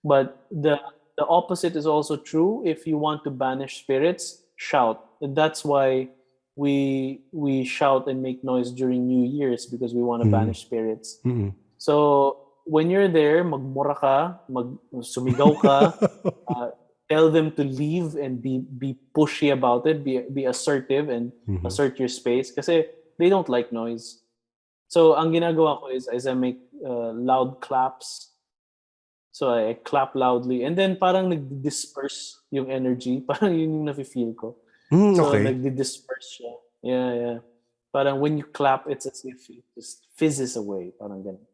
But the opposite is also true. If you want to banish spirits, shout. That's why we shout and make noise during New Year's, because we want to banish spirits. So when you're there, magmura ka, sumigaw ka, tell them to leave and be pushy about it, be assertive and assert your space kasi they don't like noise. So ang ginagawa ko is I make loud claps. So I clap loudly and then parang nag-disperse yung energy. Parang yun yung nafe-feel ko. So Okay. nag-disperse siya. Yeah. Parang when you clap, it's as if it just fizzes away. Parang ganun.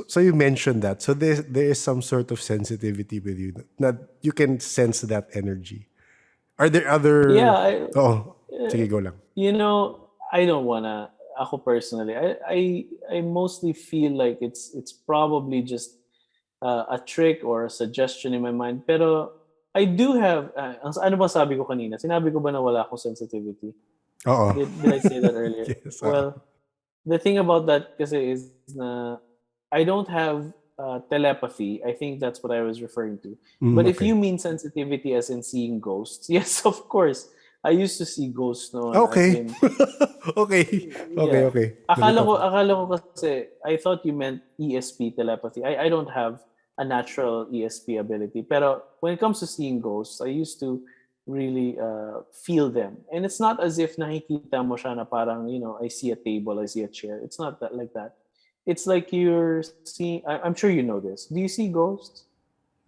So you mentioned that. So there is some sort of sensitivity with you that you can sense that energy. Are there other? Yeah. Sige, go lang. I don't wanna. Ako personally, I mostly feel like it's probably just a trick or a suggestion in my mind. Pero I do have. Ano ba sabi ko kanina? Sinabi ko ba na wala akong sensitivity? Oo. Did I say that earlier? Yes. Well, the thing about that kasi is na I don't have telepathy. I think that's what I was referring to. But if Okay. you mean sensitivity as in seeing ghosts, yes, of course. I used to see ghosts noon. Okay. As in, Okay. yeah. Okay. Akala ko kasi, I thought you meant ESP telepathy. I don't have a natural ESP ability. Pero when it comes to seeing ghosts, I used to really feel them. And it's not as if nakikita mo siya na parang, I see a table, I see a chair. It's not that like that. It's like you're seeing, I'm sure you know this. Do you see ghosts?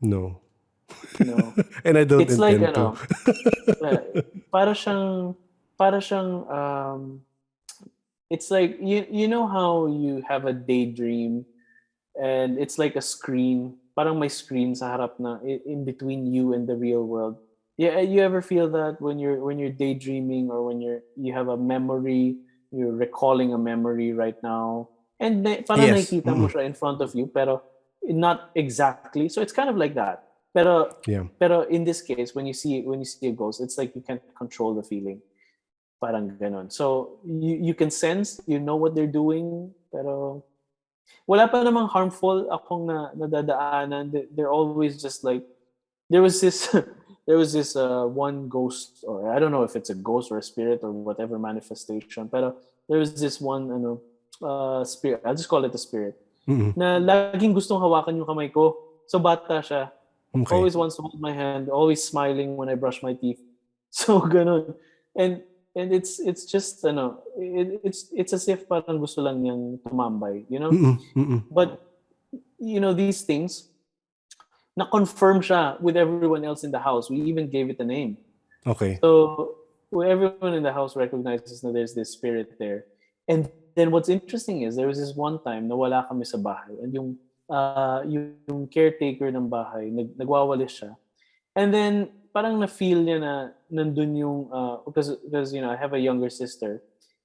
No. No. And I don't It's like, intend to. para siyang, it's like, you know how you have a daydream and it's like a screen, parang may screen sa harap na, in between you and the real world. Yeah, you ever feel that when you're daydreaming or when you have a memory, you're recalling a memory right now, and parang Yes. nakikita mo siya in front of you, pero not exactly. So it's kind of like that. Pero Yeah. pero in this case, when you see a ghost, it's like you can't control the feeling. Parang ganon. So you can sense, you know what they're doing, pero wala pa namang harmful akong nadadaanan. They're always just like, there was this one ghost, or I don't know if it's a ghost or a spirit or whatever manifestation, pero there was this one spirit, I'll just call it a spirit, na laging gustong hawakan yung kamay ko. So bata siya. Okay. Always wants to hold my hand, always smiling when I brush my teeth. So ganun. And it's just it's as if parang gusto lang niyang tumambay, But these things na confirm siya with everyone else in the house. We even gave it a name. Okay. So everyone in the house recognizes that there's this spirit there. And then what's interesting is there was this one time na wala kami sa bahay, and yung caretaker ng bahay nagwawalis siya. And then parang na-feel niya na nandun yung because I have a younger sister,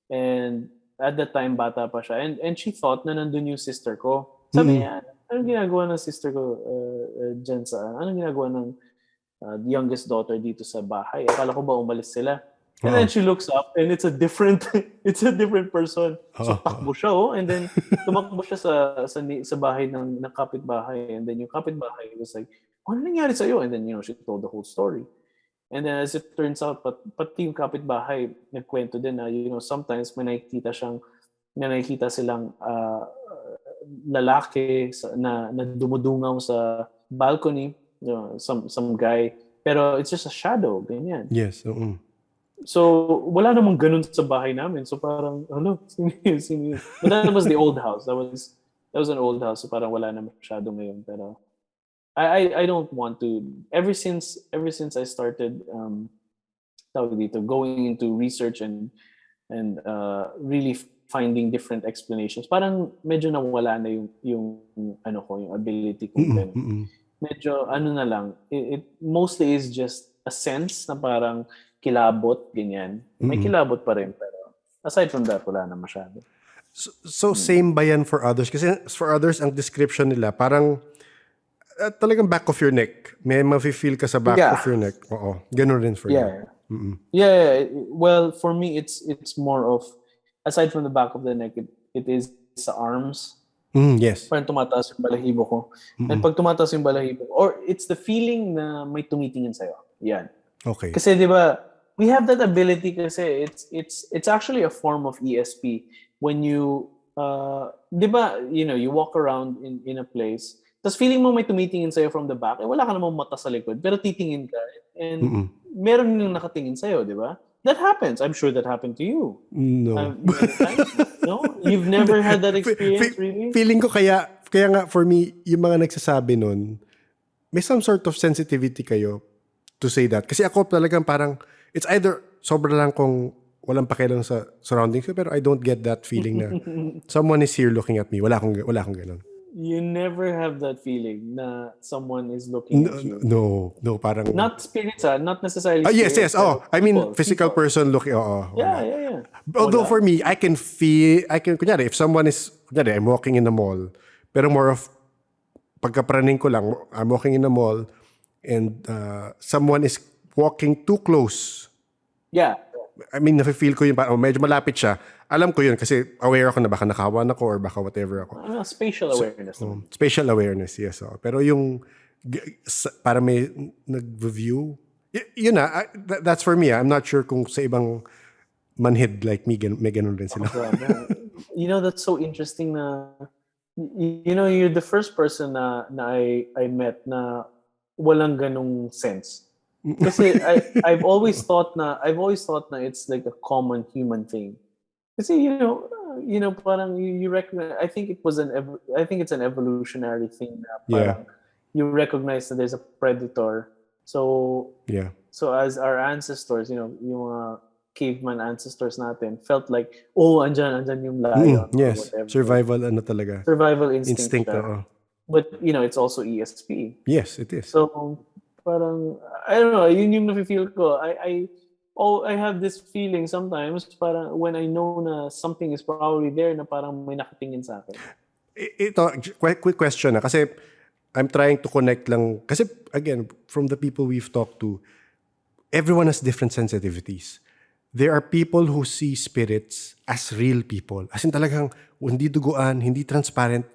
and at that time bata pa siya, and she thought na nandun yung sister ko. Sabi niya, anong ginagawa ng sister ko dyan sa, anong ginagawa ng youngest daughter dito sa bahay? Akala ko ba umalis sila? And then she looks up and it's a different it's a different person. So takbo siya, and then tumakbo siya sa bahay ng kapitbahay, and then yung kapitbahay was like, ano nangyari sa'yo? And then, she told the whole story. And then as it turns out, pati yung kapitbahay nagkwento din na, sometimes may nakikita silang lalaki na dumudungaw sa balcony, some guy, pero it's just a shadow, ganyan. Yes. So wala namang ganun sa bahay namin. So parang, sino yun? But that was the old house. That was an old house. So parang wala na masyado ngayon. Pero I don't want to. Ever since I started going into research and really finding different explanations, parang medyo nawala na yung ability ko. Medyo na lang. It mostly is just a sense na parang kilabot, ganyan. May kilabot pa rin, pero aside from that, wala na masyado. So same ba yan for others? Kasi for others, ang description nila, parang talagang back of your neck. May mafe-feel ka sa back of your neck. Oo. Ganun rin for you. Yeah. Well, for me, it's more of, aside from the back of the neck, it is sa arms. Yes. Parang tumataas yung balahibo ko. And pag tumataas yung balahibo, or it's the feeling na may tumitingin sa'yo. Yan. Okay. Kasi di ba, we have that ability kasi it's actually a form of ESP. When you, di ba, you walk around in a place, tapos feeling mo may tumitingin sa'yo from the back, wala ka namang mata sa likod, pero titingin ka. And meron yung nakatingin sa'yo, di ba? That happens. I'm sure that happened to you. No. No? You've never had that experience, really? Feeling ko kaya nga for me, yung mga nagsasabi nun, may some sort of sensitivity kayo to say that. Kasi ako talagang parang, it's either sobra lang kung walang pakialam sa surroundings ko, pero I don't get that feeling na someone is here looking at me. Wala akong ganun. You never have that feeling na someone is looking at you. No, parang... Not spirits, not necessarily spirits. Yes. Oh, I mean, physical people. person looking... Yeah. Although for me, kunyari, if someone is... Kunyari, I'm walking in the mall, pero more of... Pagkapraning ko lang, I'm walking in the mall, and someone is walking too close. Yeah. I mean, nafe-feel ko yun, medyo malapit siya. Alam ko yun kasi aware ako na baka nakawan ako or baka whatever ako. Spatial awareness. Spatial awareness, yes. Pero yung para may nag-view, yun na, that's for me. I'm not sure kung sa ibang manhid like me, may ganun rin sila. That's so interesting na, you're the first person na I met na walang ganung sense. Kasi I've always thought na it's like a common human thing. Kasi parang you recognize. I think it's an evolutionary thing na parang you recognize that there's a predator. So So as our ancestors, yung mga caveman ancestors natin felt like, andyan yung lion. Yes, survival talaga. Survival instinct. But it's also ESP. Yes, it is. So parang, I don't know, yun yung nafe-feel ko. I have this feeling sometimes parang when I know na something is probably there na parang may nakatingin sa akin. Ito, quick question na kasi I'm trying to connect lang. Kasi again, from the people we've talked to, everyone has different sensitivities. There are people who see spirits as real people. As in talagang hindi duguan, hindi transparent,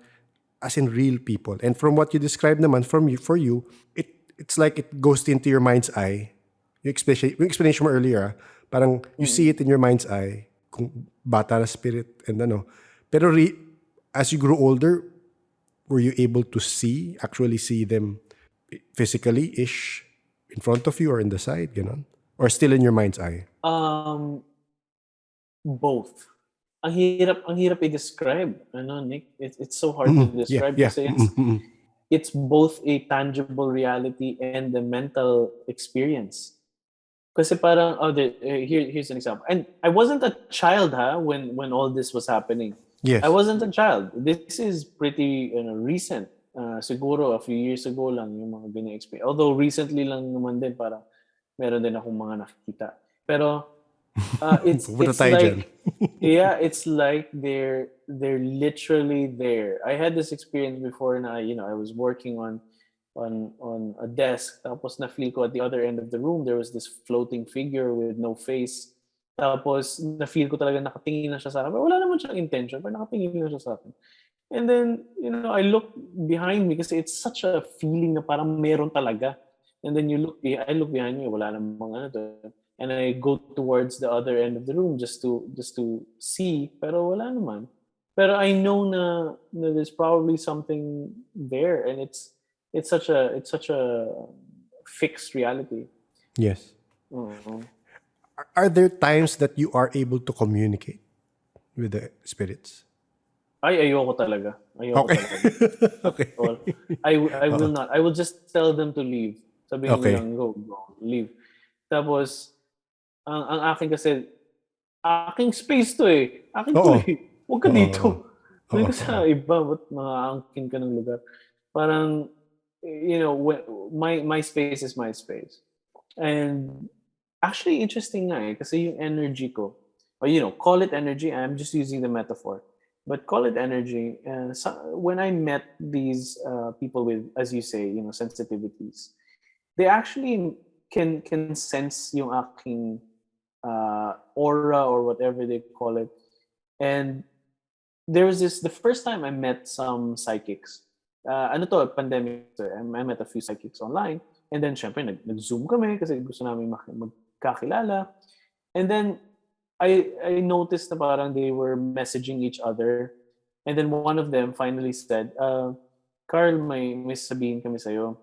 as in real people. And from what you described naman, for you, it's like it goes into your mind's eye. Yung explanation mo earlier, parang you see it in your mind's eye, kung bata na spirit and Pero as you grow older, were you able to actually see them physically-ish in front of you or in the side, ganon? Or still in your mind's eye? Both. Ang hirap i-describe. Nick? It's so hard to describe kasi it's both a tangible reality and a mental experience. Kasi parang, here's an example. And I wasn't a child, when all this was happening. Yes. I wasn't a child. This is pretty recent. Siguro a few years ago lang yung mga ganyan experience. Although recently lang naman din, parang meron din akong mga nakikita. Pero it's like it's like they're literally there. I had this experience before na I was working on on a desk. Tapos na-feel ko at the other end of the room, there was this floating figure with no face. Tapos na-feel ko talaga nakatingin na siya sa akin. Pero wala naman siyang intention, pero nakatingin na siya sa akin. And then, I look behind me kasi it's such a feeling na parang meron talaga. And then I look behind me, wala namang ano to. And I go towards the other end of the room just to see, pero wala naman. Pero I know na there's probably something there, and it's such a fixed reality. Yes. Oo. Are there times that you are able to communicate with the spirits? Ayoko talaga. Ayoko Okay. talaga. Okay. Or I will not. I will just tell them to leave. Sabihin ko Okay. lang, go, leave. Tapos, ang akin kasi, aking space to eh. Akin to Oo. eh. Huwag ka Oo. dito. Hindi Oo. ka sa iba. Ba't maaangkin ka ng lugar? Parang, my space is my space. And actually, interesting nga eh. Kasi yung energy ko, or call it energy. I'm just using the metaphor. But call it energy. When I met these people with, as you say, sensitivities, they actually can sense yung aking aura or whatever they call it. And there was the first time I met some psychics. Pandemic. I met a few psychics online. And then, syempre, nag-Zoom kami kasi gusto namin magkakilala. And then, I noticed na parang they were messaging each other. And then one of them finally said, Carl, may sabihin kami sa'yo.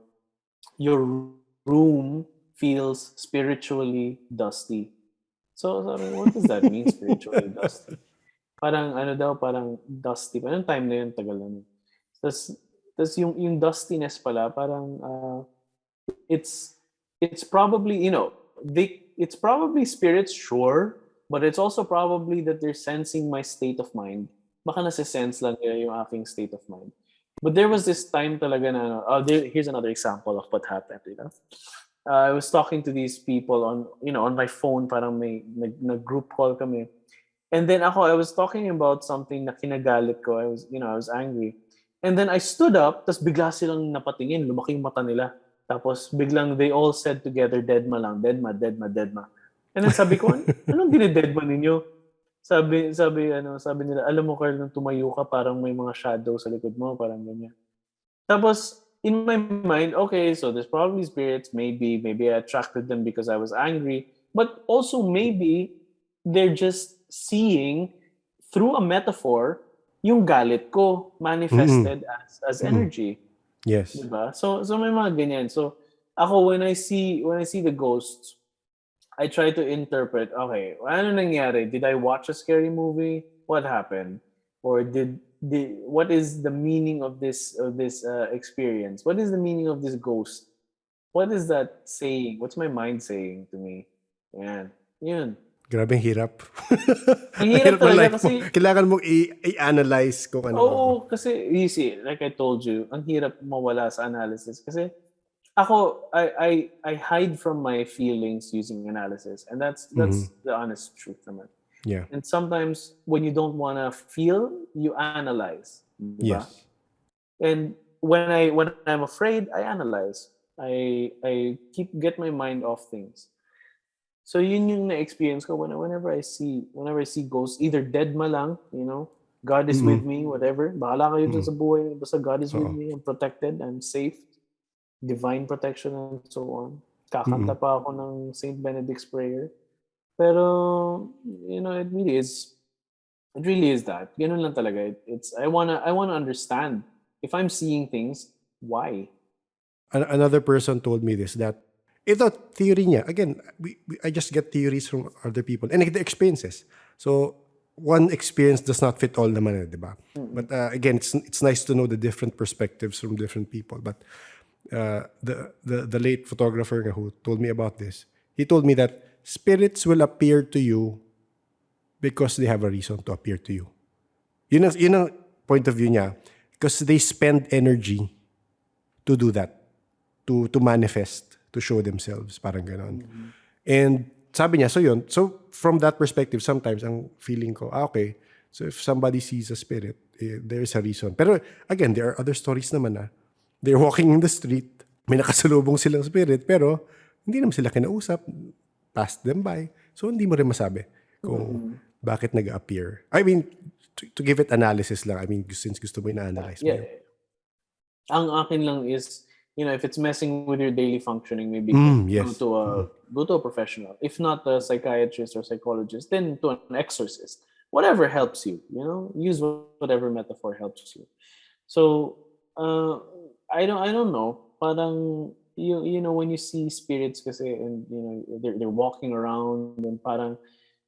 Your room feels spiritually dusty. So, sabi, what does that mean, spiritually dusty? Parang, parang dusty. Anong time na yun? Tagal na. Tapos yung dustiness pala, parang, it's probably, it's probably spirits, sure, but it's also probably that they're sensing my state of mind. Baka nasa-sense lang nila yung aking state of mind. But there was this time talaga na, here's another example of what happened. I was talking to these people on my phone, parang may nag-group call kami. And then I was talking about something na kinagalit ko. I was angry. And then I stood up, tapos bigla silang napatingin, lumaki yung mata nila. Tapos biglang they all said together, deadma lang, deadma, deadma, deadma. And then sabi ko, anong dinededma ninyo? Sabi nila, alam mo Carl, nung tumayo ka, parang may mga shadow sa likod mo, parang ganyan. Tapos, in my mind, okay, so there's probably spirits, maybe I attracted them because I was angry, but also maybe they're just seeing through a metaphor yung galit ko manifested as energy. Yes. Diba? So may mga ganyan. So ako when I see the ghosts, I try to interpret, okay, ano nangyari? Did I watch a scary movie? What happened? Or what is the meaning of this experience? What is the meaning of this ghost? What is that saying? What's my mind saying to me? Yun. Grabe ang hirap. Ang hirap ng talaga life mo. kasi Kailangan mong i-analyze kung ano. oo, kasi you see, like I told you, ang hirap mawala sa analysis kasi ako, I hide from my feelings using analysis, and that's the honest truth naman. Yeah. And sometimes when you don't wanna feel, you analyze, diba? Yes. And when I'm afraid, I analyze. I get my mind off things. So yun yung na-experience ko whenever I see ghosts, either dead ma lang, God is with me, whatever. Bahala kayo dun sa buhay. Basta God is with me, I'm protected, I'm safe. Divine protection and so on. Kakanta pa ako ng Saint Benedict's prayer. Pero, it really is that. Ganun lang talaga. I wanna understand. If I'm seeing things, why? Another person told me this, that ito, theory niya. Again, I just get theories from other people and the experiences. So, one experience does not fit all naman, di ba? But again, it's nice to know the different perspectives from different people. But the late photographer who told me about this, he told me that spirits will appear to you because they have a reason to appear to you. Yun ang point of view niya. Because they spend energy to do that. To manifest, to show themselves, parang ganon. And sabi niya, so from that perspective, sometimes ang feeling ko, okay, so if somebody sees a spirit, there's a reason. Pero again, there are other stories naman na they're walking in the street, may nakasalubong silang spirit, pero hindi naman sila kinausap, passed them by. So, hindi mo rin masabi kung bakit nag-appear. I mean, to give it analysis lang. I mean, since gusto mo ina-analyze mo Yeah. yun. Ang akin lang is, if it's messing with your daily functioning, maybe Yes. go to a professional. If not a psychiatrist or psychologist, then to an exorcist. Whatever helps you, use whatever metaphor helps you. So, I don't know. Parang when you see spirits kasi, and they're walking around, and parang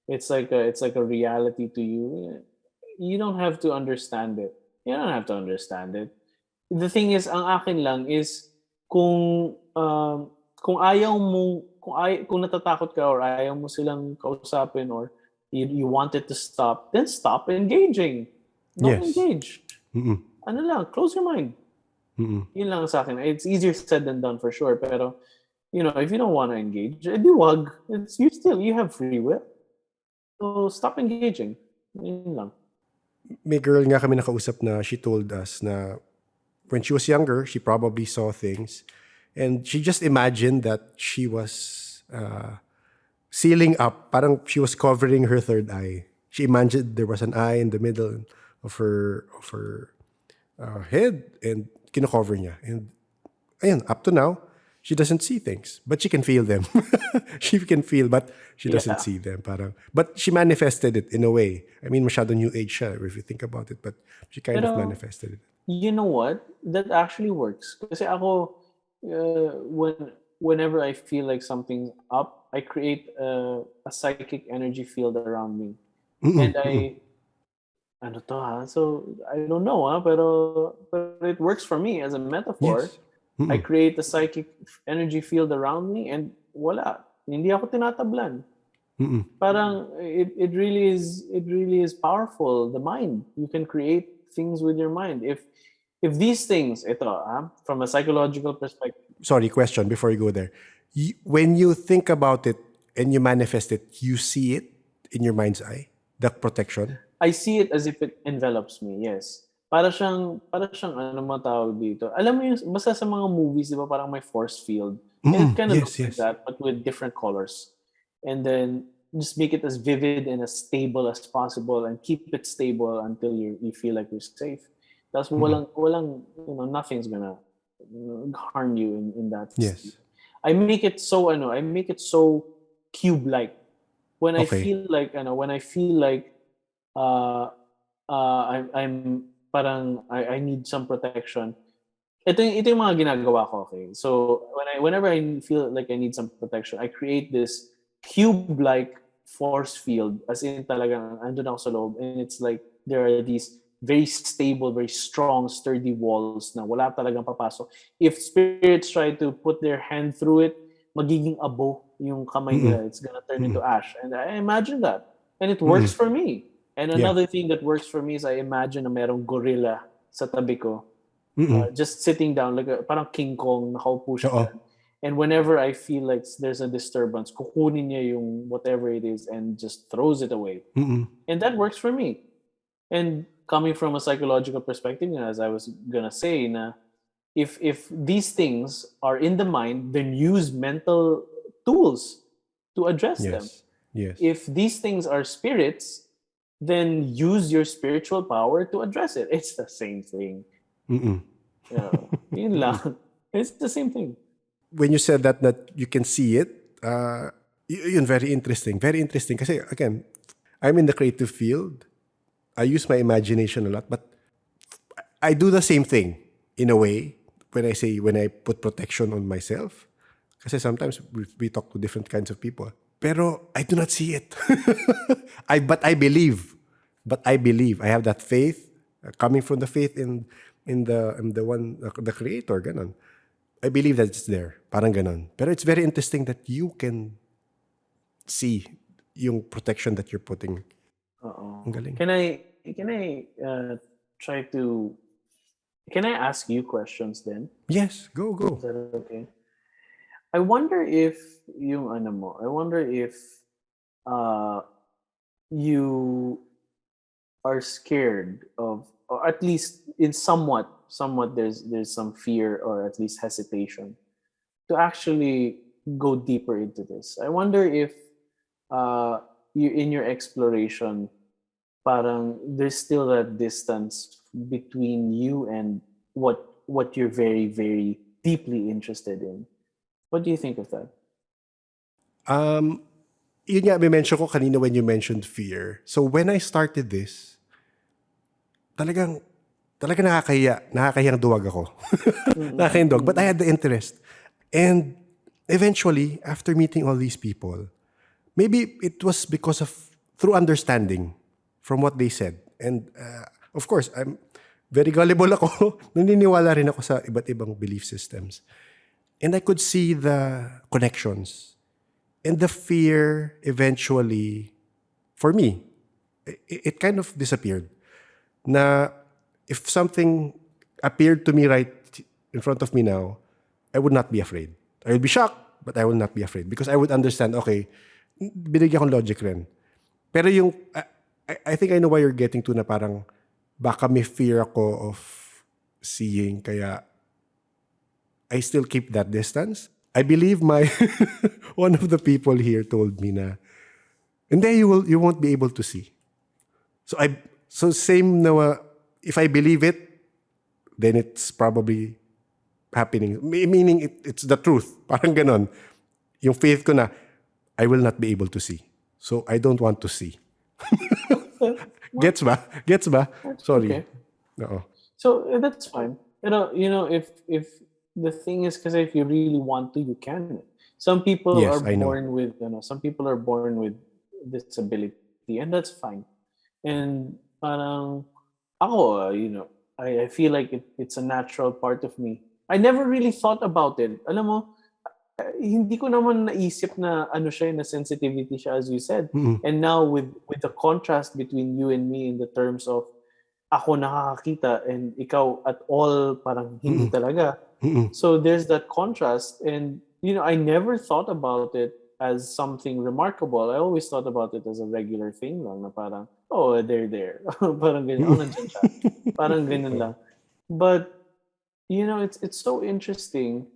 it's like a reality to you. You don't have to understand it. You don't have to understand it. The thing is, ang akin lang is kung kung ayaw mo kung natatakot ka or ayaw mo silang kausapin, or you want it to stop, then stop engaging. Don't Yes. engage. Ano lang, close your mind. Yun lang sa akin. It's easier said than done for sure, pero if you don't want to engage, di wag. You have free will. So stop engaging. Yun lang. May girl nga kami nakausap na she told us na when she was younger, she probably saw things, and she just imagined that she was sealing up. Parang she was covering her third eye. She imagined there was an eye in the middle of her head, and kino-cover niya. And ayun, up to now, she doesn't see things, but she can feel them. She can feel, but she doesn't see them. But she manifested it in a way. I mean, masyado new age siya if you think about it, but she kind of manifested it. You know what? That actually works. Kasi ako, whenever I feel like something's up, I create a psychic energy field around me. And ano to ha? So, I don't know but it works for me as a metaphor. Yes. I create a psychic energy field around me, and wala. Hindi ako tinatablan. Parang it really is powerful. The mind, you can create things with your mind. If these things, from a psychological perspective. Sorry, question before you go there. When you think about it and you manifest it, you see it in your mind's eye, the protection. I see it as if it envelops me, yes. Para siyang ano matawag dito. Alam mo yung, basta sa mga movies, di ba, parang may force field. And it kind of looks like that, but with different colors. And then, just make it as vivid and as stable as possible, and keep it stable until you feel like you're safe. Tapos walang, nothing's gonna harm you in that Yes. state. I make it so cube-like. When I feel like, I'm parang I need some protection. Ito yung mga ginagawa ko, okay? So whenever I feel like I need some protection, I create this cube-like force field, as in talagang andun ako sa loob, and it's like there are these very stable, very strong, sturdy walls na wala talagang papasok. If spirits try to put their hand through it, magiging abo yung kamay nila. It's gonna turn into ash. And I imagine that. And it works for me. And another thing that works for me is I imagine na merong gorilla sa tabi ko. Just sitting down, like parang King Kong, nakaupo siya dyan. And whenever I feel like there's a disturbance, kukunin niya yung whatever it is and just throws it away. And that works for me. And coming from a psychological perspective, as I was gonna say, na if these things are in the mind, then use mental tools to address them. Yes. If these things are spirits, then use your spiritual power to address it. It's the same thing. Yun lang. It's the same thing. When you said that you can see it, yun, very interesting. Very interesting. Kasi, again, I'm in the creative field. I use my imagination a lot, but I do the same thing in a way when I put protection on myself. Kasi sometimes we talk to different kinds of people. Pero I do not see it. But I believe. I have that faith, coming from the faith in the one, the creator, ganon. I believe that it's there. Parang ganon. Pero it's very interesting that you can see yung protection that you're putting. Ang galing. Can I try to... Can I ask you questions then? Yes, go. Is that okay? I wonder if you are scared of, or at least in somewhat there's some fear or at least hesitation to actually go deeper into this. I wonder if you in your exploration, parang there's still that distance between you and what you're very very deeply interested in. What do you think of that? Um, Yun nga, may mention ko kanina when you mentioned fear. So when I started this, talagang, talagang nakakahiyang duwag ako. Nakakahiyang duwag. But I had the interest. And eventually, after meeting all these people, maybe it was because of, through understanding from what they said. And of course, I'm very gullible ako. Naniniwala rin ako sa iba't ibang belief systems. And I could see the connections. And the fear eventually, for me, it kind of disappeared. Na if something appeared to me right in front of me now, I would not be afraid. I would be shocked, but I will not be afraid. Because I would understand, okay, binigyan kong logic rin. Pero yung, I think I know why you're getting to na parang baka may fear ako of seeing, kaya I still keep that distance. I believe my one of the people here told me na hindi, you won't be able to see. So same na if I believe it, then it's probably happening. Meaning it's the truth. Parang ganon. Yung faith ko na I will not be able to see. So I don't want to see. Gets ba? Gets ba? Sorry. Okay. Oo. So that's fine. If the thing is, because if you really want to, you can. Some people Yes, are I know. born with, some people are born with disability, and that's fine. And parang ako, I feel like it's a natural part of me. I never really thought about it. Alam mo, hindi ko naman naisip na ano siya, na sensitivity siya, as you said. And now with the contrast between you and me in the terms of ako nakakakita and ikaw at all parang hindi talaga. So there's that contrast, and I never thought about it as something remarkable. I always thought about it as a regular thing lang na parang, oh, they're there. Parang ganyan, oh, nandyan siya. Parang ganyan lang. But it's so interesting.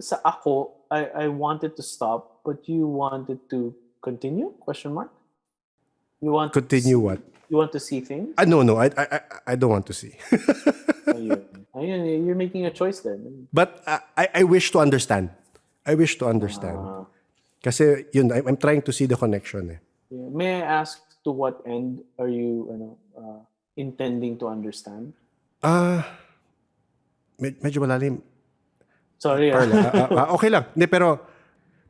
Sa ako, I wanted to stop, but you wanted to continue? Question mark? You want Continue to what? You want to see things? No, I don't want to see. Ayun, you're making a choice then. But I wish to understand. I wish to understand. Kasi yun, I'm trying to see the connection. Yeah. May I ask to what end are you intending to understand? Medyo malalim. Sorry. Perla, okay lang. Hindi, pero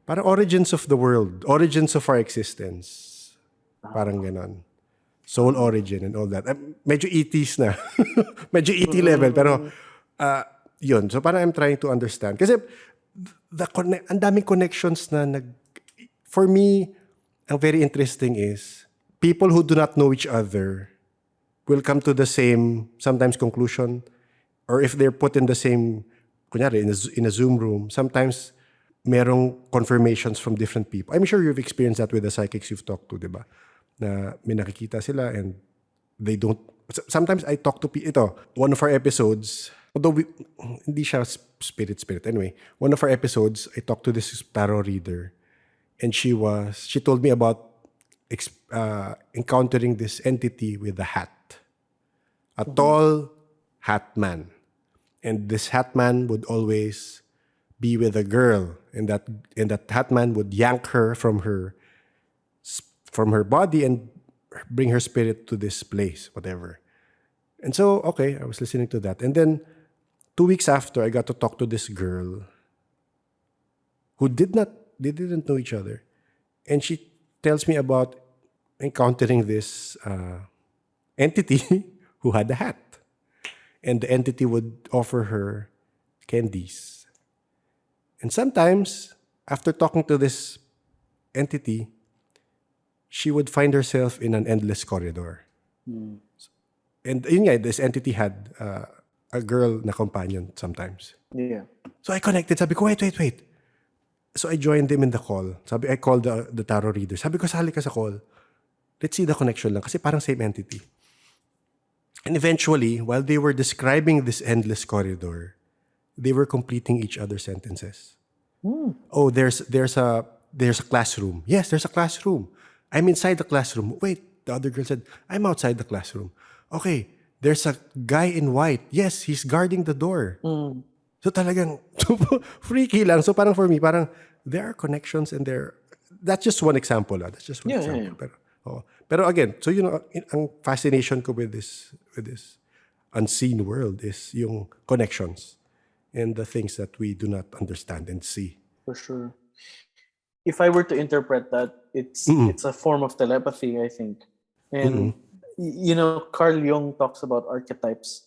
parang origins of the world, origins of our existence. Parang ganon. Soul origin and all that. Medyo ETs na. Medyo ET level. Pero, yun. So, parang I'm trying to understand. Kasi, ang daming connections na for me, ang very interesting is, people who do not know each other will come to the same, sometimes conclusion, or if they're put in the same, kunyari, in a Zoom room, sometimes merong confirmations from different people. I'm sure you've experienced that with the psychics you've talked to, di ba? Na may nakikita sila and they don't. Sometimes I talk to people. Ito, one of our episodes, although hindi siya spirit. Anyway, one of our episodes, I talked to this tarot reader, and she told me about encountering this entity with a hat, a tall hat man, and this hat man would always be with a girl, and that hat man would yank her from her body and bring her spirit to this place, whatever. And so, okay, I was listening to that. And then 2 weeks after, I got to talk to this girl who they didn't know each other. And she tells me about encountering this entity who had a hat. And the entity would offer her candies. And sometimes, after talking to this entity, she would find herself in an endless corridor. And yun nga, this entity had a girl na companion sometimes. Yeah. So I connected. Sabi ko, wait. So I joined them in the call. I called the tarot reader. Sabi ko, sali ka sa call. Let's see the connection lang. Kasi parang same entity. And eventually, while they were describing this endless corridor, they were completing each other's sentences. Oh, there's a classroom. Yes, there's a classroom. I'm inside the classroom. Wait, the other girl said, I'm outside the classroom. Okay, there's a guy in white. Yes, he's guarding the door. So talagang freaky lang. So parang for me, parang there are connections and that's just one example. That's just one Yeah, yeah, example. yeah. Pero again, so ang fascination ko with this unseen world is yung connections and the things that we do not understand and see. For sure. If I were to interpret that, it's a form of telepathy, I think. And Carl Jung talks about archetypes.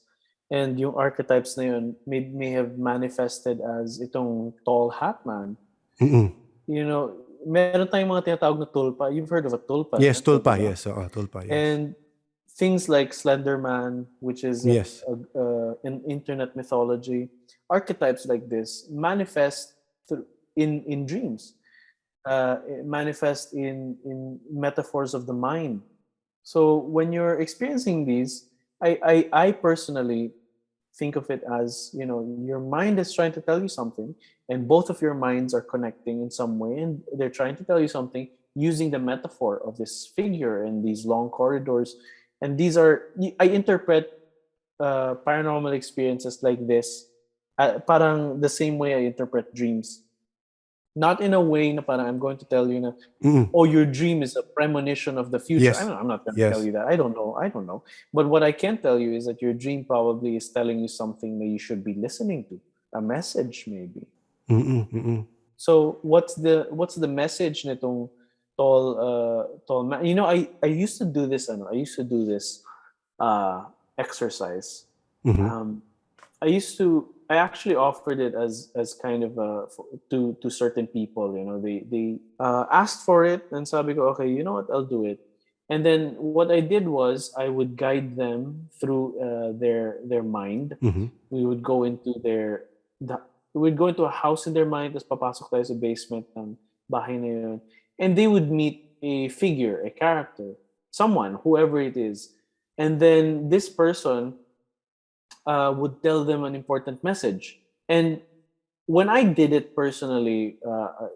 And yung archetypes na yun may have manifested as itong tall hat man. Meron tayong mga tinatawag na tulpa. You've heard of a tulpa. Yes, right? tulpa. Yes, tulpa. Yes. And things like Slender Man, which is Yes. an internet mythology, archetypes like this manifest in dreams, manifest in metaphors of the mind. So when you're experiencing these, I personally think of it as, your mind is trying to tell you something, and both of your minds are connecting in some way, and they're trying to tell you something using the metaphor of this figure and these long corridors. And I interpret paranormal experiences like this, parang the same way I interpret dreams. Not in a way na parang I'm going to tell you na, oh, your dream is a premonition of the future. Yes. I'm not going to Yes. tell you that. I don't know. But what I can tell you is that your dream probably is telling you something that you should be listening to. A message, maybe. So what's the message nitong tall man? I used to do this. I used to do this exercise. I actually offered it as kind of to certain people. They asked for it, and sabi ko, okay, you know what, I'll do it. And then what I did was I would guide them through their mind. We would go into a house in their mind, tapos papasok tayo sa basement ng bahay na yun. And they would meet a figure, a character, someone, whoever it is. And then this person would tell them an important message. And when I did it personally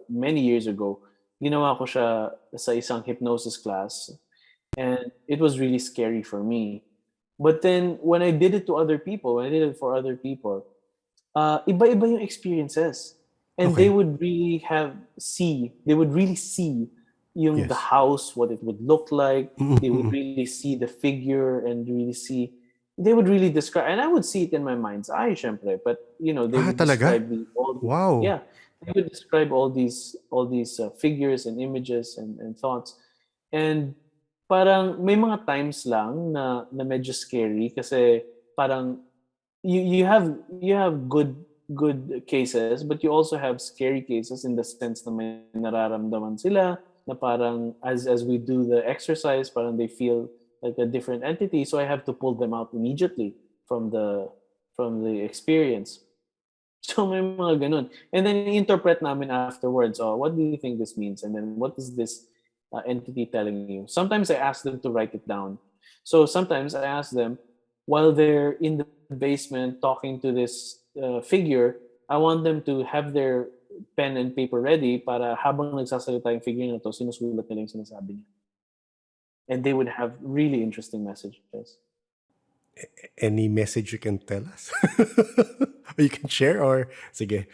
many years ago, ginawa ko siya sa isang hypnosis class. And it was really scary for me. But then when I did it to other people, when I did it for other people, iba-iba yung experiences. And Okay. they would really see yung Yes. the house, what it would look like. They would really see the figure and they would really describe, and I would see it in my mind's eye, syempre, but they would talaga? describe Wow. yeah, they would describe all these figures and images and thoughts. And parang may mga times lang na medyo scary kasi parang you have good cases, but you also have scary cases in the sense na may nararamdaman sila na parang as we do the exercise, parang they feel like a different entity, so I have to pull them out immediately from the experience. So may mga ganun. And then interpret namin afterwards, what do you think this means? And then what is this entity telling you? Sometimes I ask them to write it down. So sometimes I ask them, while they're in the basement talking to this figure, I want them to have their pen and paper ready para habang nagsasalita yung figure na to, sinusulat nila yung sinasabi niya. And they would have really interesting messages. Any message you can tell us? Or you can share, or sige,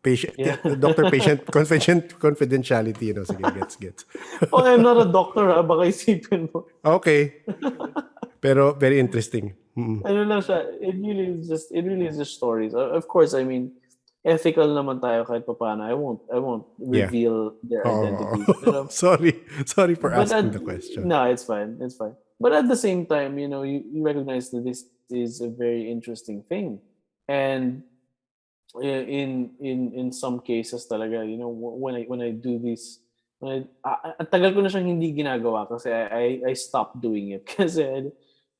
patient, doctor-patient confidentiality, sige, gets. Oh, I'm not a doctor, baka isipin mo. Okay. Pero very interesting. Ano lang siya, it really is just stories. Of course, I mean, ethical naman tayo kahit papaano. I won't reveal their identities. Pero, sorry for asking the question. No, it's fine. But at the same time, you recognize that this is a very interesting thing. And in some cases talaga, when I do this, ang tagal ko na siyang hindi ginagawa kasi I stopped doing it kasi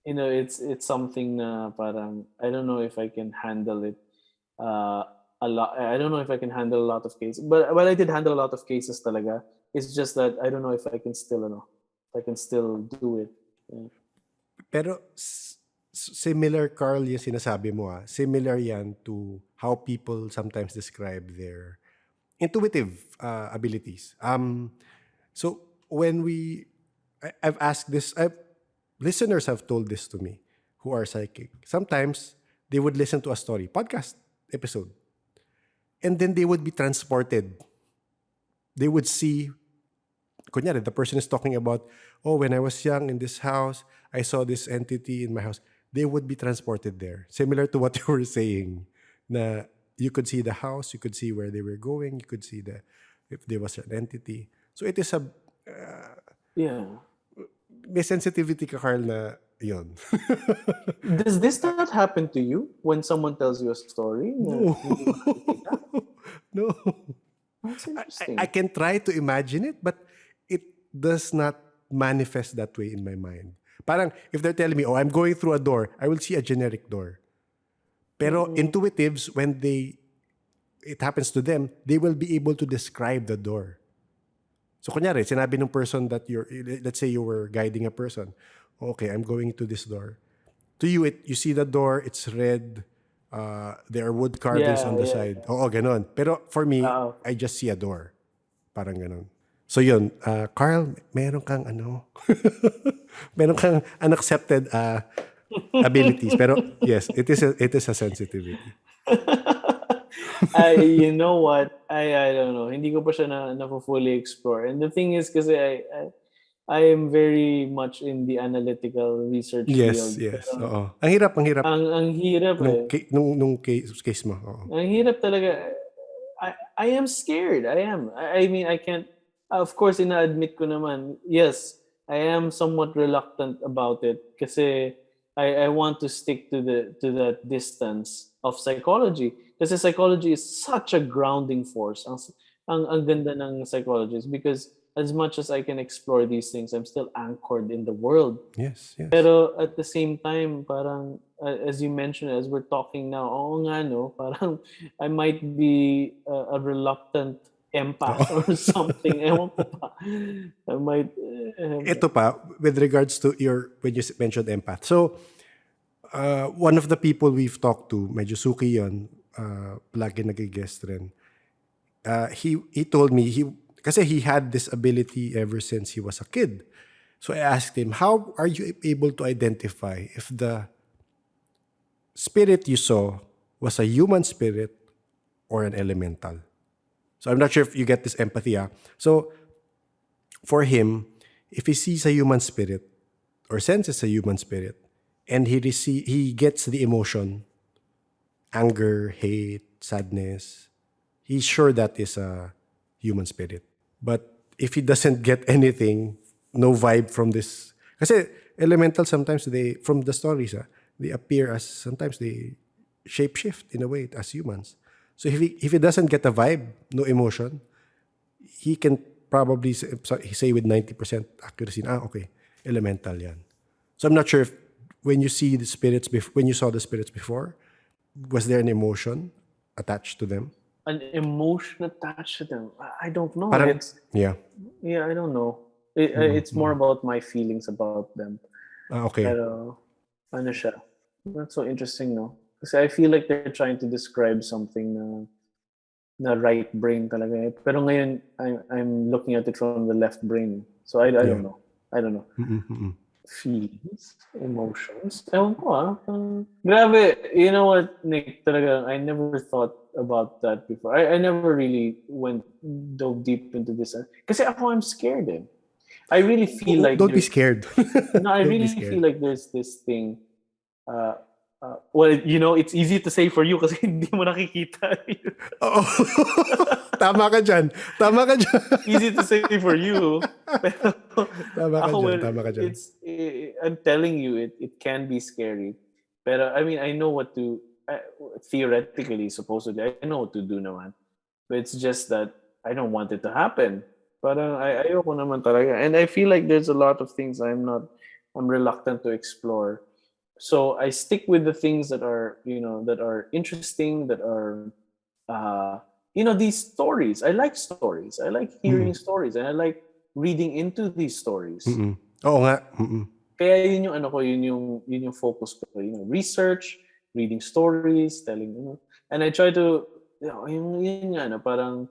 it's something na parang I don't know if I can handle it a lot. I don't know if I can handle a lot of cases, but I did handle a lot of cases talaga. It's just that I don't know if I can still do it. Yeah. Pero similar, Carl, yung sinasabi mo, similar yan to how people sometimes describe their intuitive abilities. So when I've asked this, listeners have told this to me who are psychic. Sometimes they would listen to a story, podcast episode, and then they would be transported. They would see, kunyari, the person is talking about, oh, when I was young in this house, I saw this entity in my house. They would be transported there. Similar to what you were saying, na you could see the house, you could see where they were going, you could see if there was an entity. So it is Yeah. may sensitivity ka, Carl, na yun. Does this not happen to you when someone tells you a story? Na No. hindi mo nakikita? No. That's interesting. I can try to imagine it, but it does not manifest that way in my mind. Parang, if they're telling me, oh, I'm going through a door, I will see a generic door. Pero intuitives, when it happens to them, they will be able to describe the door. So, kunyari, sinabi ng person that let's say you were guiding a person. Okay, I'm going to this door. To you, you see the door, it's red, there are wood carvings on the side. Oo, ganon. Pero for me, I just see a door. Parang ganon. So yun, Carl, meron kang meron kang unaccepted abilities. Pero yes, it is a sensitivity. You know what? I don't know. Hindi ko pa siya na fully explore. And the thing is, kasi I am very much in the analytical research field. Yes. Oo. Ang hirap. Ang hirap nung case mo. Oo. Ang hirap talaga. I am scared. I am. I mean, I can't. Of course, ina-admit ko naman. Yes, I am somewhat reluctant about it kasi I want to stick to that distance of psychology. Kasi psychology is such a grounding force. Ang ganda ng psychology is because as much as I can explore these things, I'm still anchored in the world. Yes. Pero at the same time, parang, as you mentioned, as we're talking now, oo nga, no, parang I might be a reluctant empath or something. Ewan ko pa. I might... Ito pa, with regards to when you mentioned empath. So, one of the people we've talked to, medyo suki yun, lagi nag-guest rin. He told me, kasi he had this ability ever since he was a kid. So I asked him, how are you able to identify if the spirit you saw was a human spirit or an elemental? So I'm not sure if you get this empathy. So for him, if he sees a human spirit or senses a human spirit and he gets the emotion, anger, hate, sadness, he's sure that is a human spirit. But if he doesn't get anything, no vibe from this, kasi elemental sometimes from the stories, they appear as, sometimes they shapeshift in a way as humans. So if he doesn't get a vibe, no emotion, he can probably say with 90% accuracy, okay, elemental yan. So I'm not sure if when you see the spirits, when you saw the spirits before, was there an emotion attached to them? An emotion attached to them. I don't know. Parang, yeah, I don't know. It's more about my feelings about them. Okay. Pero, ano siya? That's so interesting, no? Kasi I feel like they're trying to describe something na right brain talaga. Pero ngayon, I'm looking at it from the left brain. So I don't know. I don't know. Feelings, emotions. Ewan ko grabe. You know what, Nick? Talaga, I never thought about that before. I never really dove deep into this. Kasi ako, I'm scared eh. I really feel like... Don't be scared. No, I really feel like there's this thing. Well, you know, it's easy to say for you kasi hindi mo nakikita. Tama ka dyan. Easy to say for you. Pero Tama ka dyan. I'm telling you, it can be scary. Pero I mean, I know what to... theoretically, supposedly, I know what to do naman. But it's just that I don't want it to happen. Parang ayoko naman talaga. And I feel like there's a lot of things I'm reluctant to explore. So I stick with the things that are, that are interesting, that are, these stories. I like stories. I like hearing stories. And I like reading into these stories. Oo nga. Kaya yun yung focus ko. Research, reading stories, telling, and I try to, yun nga, parang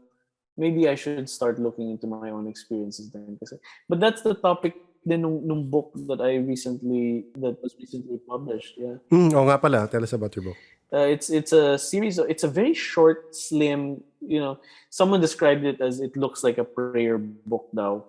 maybe I should start looking into my own experiences then. But that's the topic din nung book that was recently published. Yeah. Oo nga pala. Tell us about your book. It's a series. It's a very short, slim. Someone described it as it looks like a prayer book now.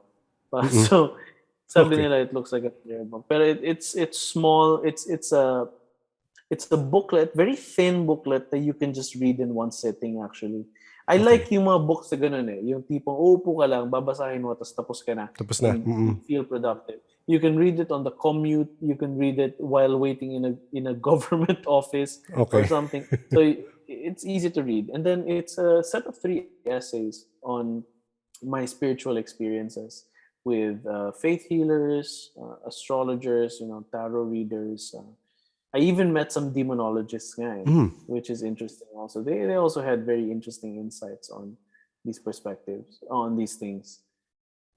So sabi nila it looks like a prayer book, but it's small. It's a booklet, very thin booklet that you can just read in one sitting. Actually, I like yung mga books na ganun yung tipong uupo ka lang, babasahin mo, tapos ka na. Tapos na. You feel productive. You can read it on the commute. You can read it while waiting in a government office or something. So it's easy to read. And then it's a set of 3 essays on my spiritual experiences with faith healers, astrologers, tarot readers. I even met some demonologists, which is interesting. Also, they also had very interesting insights on these perspectives, on these things.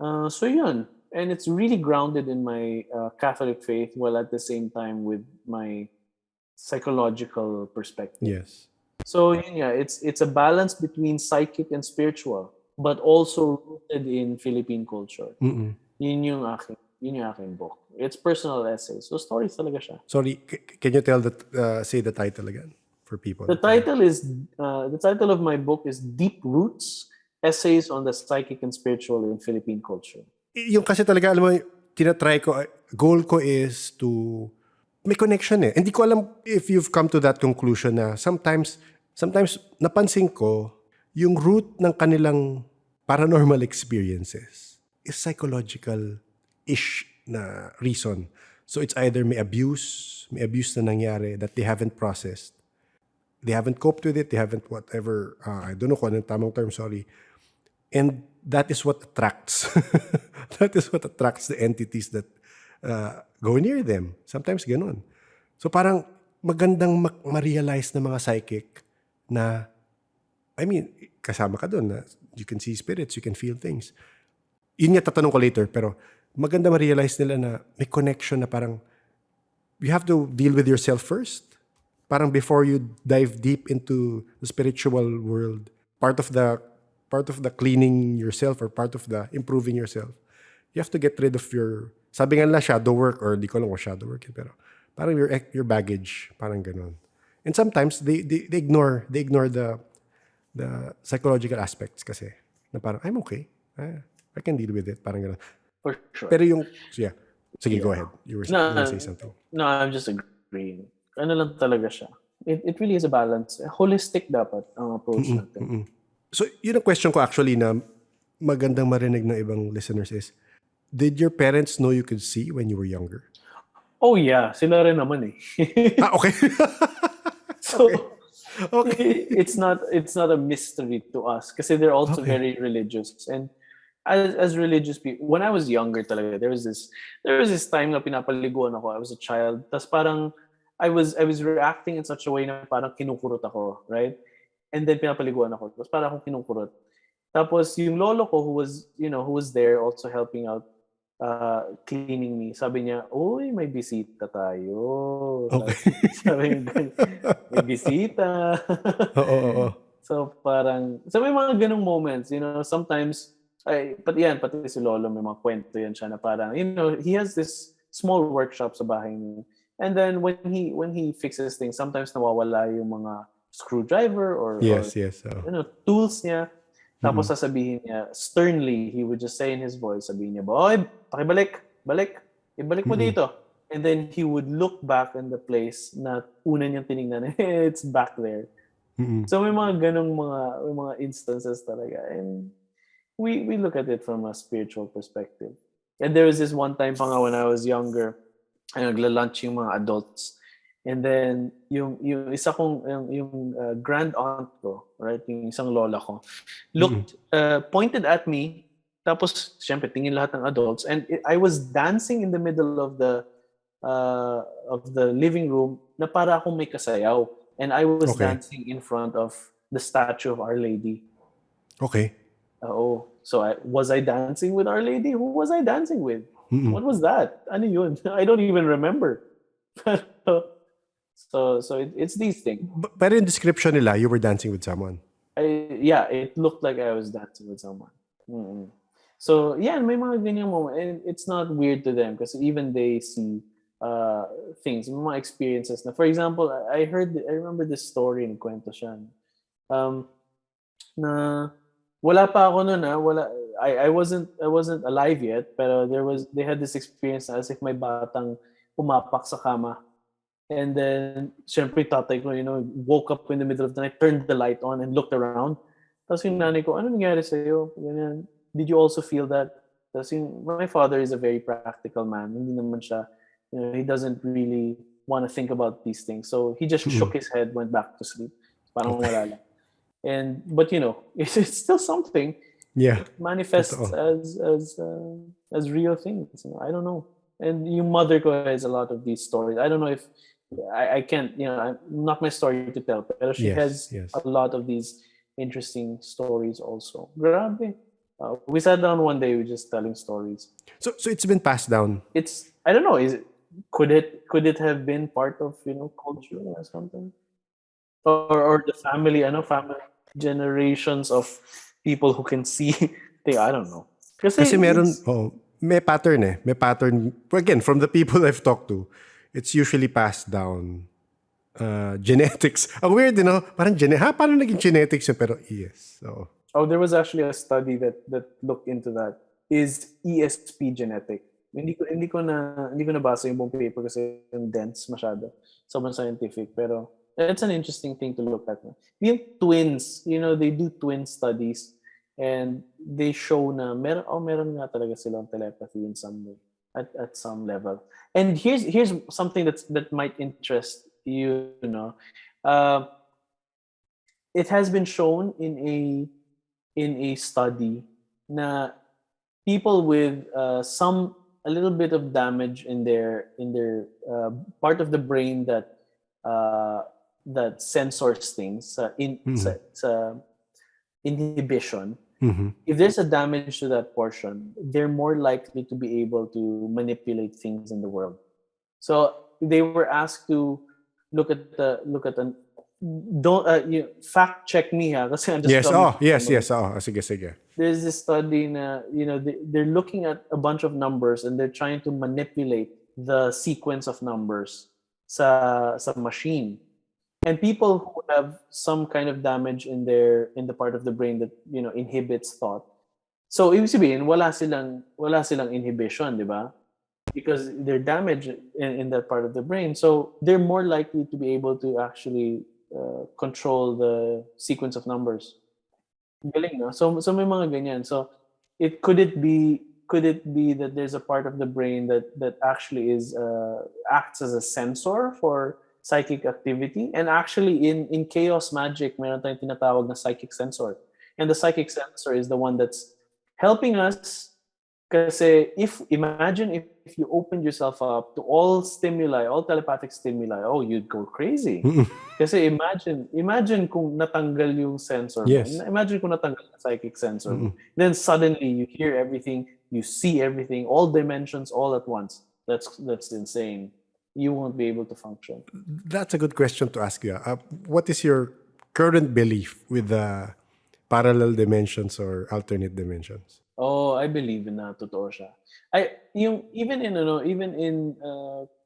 So yun. And it's really grounded in my Catholic faith, while at the same time with my psychological perspective. Yes. So it's a balance between psychic and spiritual, but also rooted in Philippine culture. Yun yung aking book. It's personal essays. So stories talaga siya. Sorry, can you say the title again for people? The title of my book is Deep Roots: Essays on the Psychic and Spiritual in Philippine Culture. Yung kasi talaga, alam mo, tinatry ko, goal ko is to may connection eh. Hindi ko alam if you've come to that conclusion na sometimes napansin ko yung root ng kanilang paranormal experiences is psychological-ish na reason. So it's either may abuse na nangyari that they haven't processed. They haven't coped with it. They haven't whatever. I don't know kung anong tamang term, sorry. And that is what attracts. That is what attracts the entities that go near them. Sometimes ganun. So parang magandang ma-realize ng mga psychic na, I mean, kasama ka doon na you can see spirits, you can feel things. Yun nga tatanong ko later, pero maganda ma-realize nila na may connection na parang you have to deal with yourself first. Parang before you dive deep into the spiritual world, part of the cleaning yourself or part of the improving yourself, you have to get rid of your, sabi nga nila shadow work, or di ko alam kung shadow work yun, pero parang your baggage, parang ganun. And sometimes they ignore the psychological aspects kasi na parang I'm okay. I can deal with it, parang ganun. For sure. Pero yung sige, go ahead. You were going to say something. No, I'm just agreeing. Ano lang talaga siya. It really is a balance. Holistic dapat ang approach natin. So, yun ang question ko actually na magandang marinig ng ibang listeners is, did your parents know you could see when you were younger? Oh yeah, sila rin naman eh. Okay. So, okay. It's not a mystery to us kasi they're also very religious. And as religious people, when I was younger talaga, there was this time na pinapaliguan ako. I was a child. Tas parang I was reacting in such a way na parang kinukurot ako, right? And then pinapaliguan ako. Tapos parang akong kinukurot. Tapos yung lolo ko who was there also helping out cleaning me. Sabi niya, "Uy, may bisita tayo." Okay. Sabi niya, may bisita. Oo. So parang may mga ganung moments, sometimes pati si lolo may mga kwento yan siya na parang, he has this small workshop sa bahay niya. And then when he fixes things, sometimes nawawala yung mga screwdriver or tools niya. Tapos sasabihin niya, sternly, he would just say in his voice, sabihin niya, "Boy, pakibalik, ibalik mo dito." And then he would look back in the place na una niyang tinignan, it's back there. So may mga ganong mga instances talaga. And we look at it from a spiritual perspective. And there was this one time pa nga when I was younger, nagla-lunch yung mga adults. And then yung isa kong yung grand aunt ko, right, yung isang lola ko, looked pointed at me, tapos syempre tingin lahat ng adults, and I was dancing in the middle of the living room na para akong may kasayaw, and I was dancing in front of the statue of Our Lady. Okay. So was I dancing with Our Lady? Who was I dancing with? What was that? Ano yun? I don't even remember. So it's these things. Pero in description nila, you were dancing with someone. yeah, it looked like I was dancing with someone. Mm-mm. So yeah, may mga ganyan moment, and it's not weird to them because even they see things, mga experiences. Na, for example, I remember this story in kwento siya. Um, na wala pa ako noon wala I wasn't alive yet, pero they had this experience na as if may batang pumapak sa kama. And then, syempre, tatay ko, woke up in the middle of the night, turned the light on, and looked around. Tapos yung nanay ko, ano nangyari sa'yo? Ganyan. Did you also feel that? Tapos my father is a very practical man. Hindi naman siya, he doesn't really want to think about these things. So he just shook his head, went back to sleep. Parang wala lang. But it's still something. Yeah. It manifests as real things. I don't know. And your mother ko has a lot of these stories. I don't know if I can't, I'm not my story to tell, but she has a lot of these interesting stories also. Grabe. We sat down one day, we just telling stories. So it's been passed down. I don't know. Could it have been part of culture or something, or the family generations of people who can see. I don't know. Kasi meron, may pattern May pattern. Again, from the people I've talked to, it's usually passed down. Genetics. Ang weird, parang paano naging genetics yun? Pero yes. So. Oh, there was actually a study that looked into that. Is ESP genetic? Hindi ko nabasa yung buong paper kasi yung dense masyado. Sobrang scientific. Pero it's an interesting thing to look at. Yung twins, they do twin studies and they show na meron nga talaga silang telepathy in some way at some level. And here's something that might interest you. It has been shown in a study na people with a little bit of damage in their part of the brain that censors things sa inhibition. If there's a damage to that portion, they're more likely to be able to manipulate things in the world. So they were asked to look at an don't fact check me kasi I'm just sige. There's this study na they're looking at a bunch of numbers and they're trying to manipulate the sequence of numbers sa machine. And people who have some kind of damage in the part of the brain that inhibits thought. So ibig sabihin wala silang inhibition, di ba? Because they're damaged in that part of the brain. So they're more likely to be able to actually control the sequence of numbers. Galing, no? So may mga ganyan. So could it be that there's a part of the brain that actually acts as a sensor for psychic activity? And actually in chaos magic, meron tayong tinatawag na psychic sensor. And the psychic sensor is the one that's helping us. Kasi imagine if you opened yourself up to all stimuli, all telepathic stimuli, you'd go crazy. Kasi imagine kung natanggal yung sensor mo. Yes. Imagine kung natanggal yung psychic sensor mo. Then suddenly you hear everything, you see everything, all dimensions all at once. That's insane. You won't be able to function. That's a good question to ask you. What is your current belief with the parallel dimensions or alternate dimensions? I believe in na totoo siya. Even in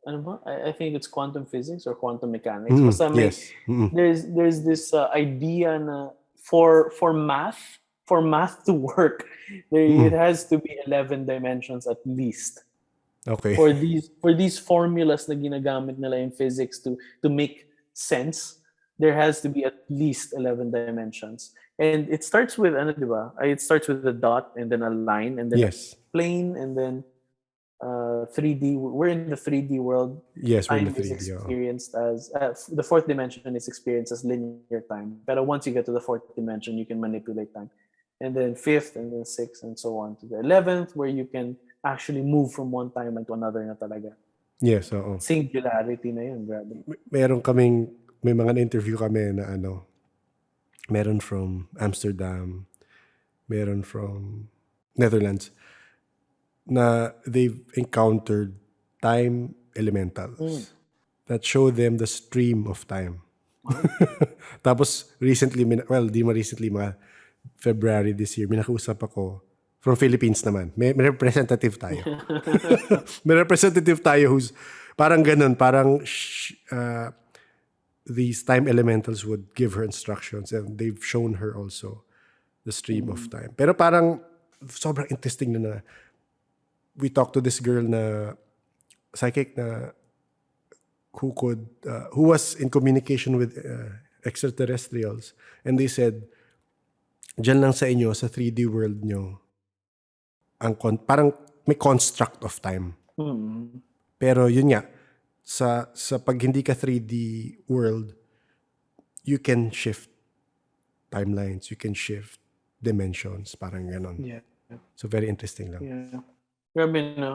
I think it's quantum physics or quantum mechanics. Basta there's this idea na for math to work, it has to be 11 dimensions at least. Okay. For these formulas na ginagamit nila in physics to make sense, there has to be at least 11 dimensions. And it starts with it starts with a dot and then a line and then a plane and then 3D. We're in the 3D world. Yes, we're in the 3D. Time is experienced as the fourth dimension is experienced as linear time. But once you get to the fourth dimension, you can manipulate time. And then fifth and then sixth and so on to the 11th, where you can actually move from one timeline to another na talaga. Yes, oo. Singularity na yun, grabe. May mga na-interview kami na meron from Amsterdam, meron from Netherlands, na they've encountered time elementals that show them the stream of time. Tapos recently, di mo recently, mga February this year, may nakausap ako from Philippines naman. May representative tayo. May representative tayo who's parang ganun, parang these time elementals would give her instructions and they've shown her also the stream of time. Pero parang sobrang interesting na we talked to this girl na psychic na who was in communication with extraterrestrials, and they said, dyan lang sa inyo, sa 3D world nyo, parang may construct of time. Pero yun nga, sa pag hindi ka 3D world, you can shift timelines, you can shift dimensions, parang ganon. Yeah. So very interesting lang. Yeah. Grabe, no?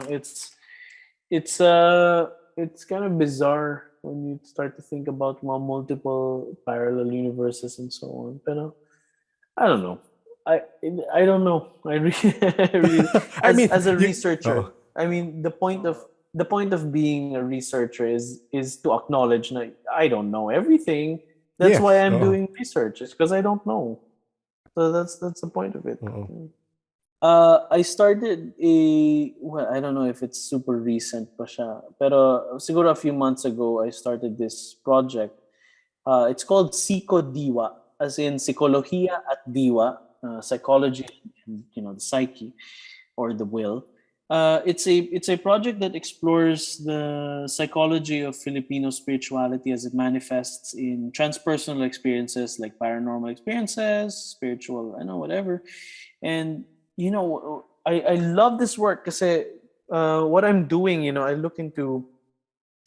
It's kind of bizarre when you start to think about multiple parallel universes and so on. Pero I don't know. I don't know. I really as a researcher. I mean, the point of being a researcher is to acknowledge that I don't know everything. That's why I'm doing research. It's because I don't know. So that's the point of it. I started I don't know if it's super recent pa siya, pero siguro a few months ago I started this project. It's called Diwa, as in sikolohiya at Diwa, psychology and the psyche or the will. It's a project that explores the psychology of Filipino spirituality as it manifests in transpersonal experiences like paranormal experiences, spiritual, whatever. And I love this work because what I'm doing, I look into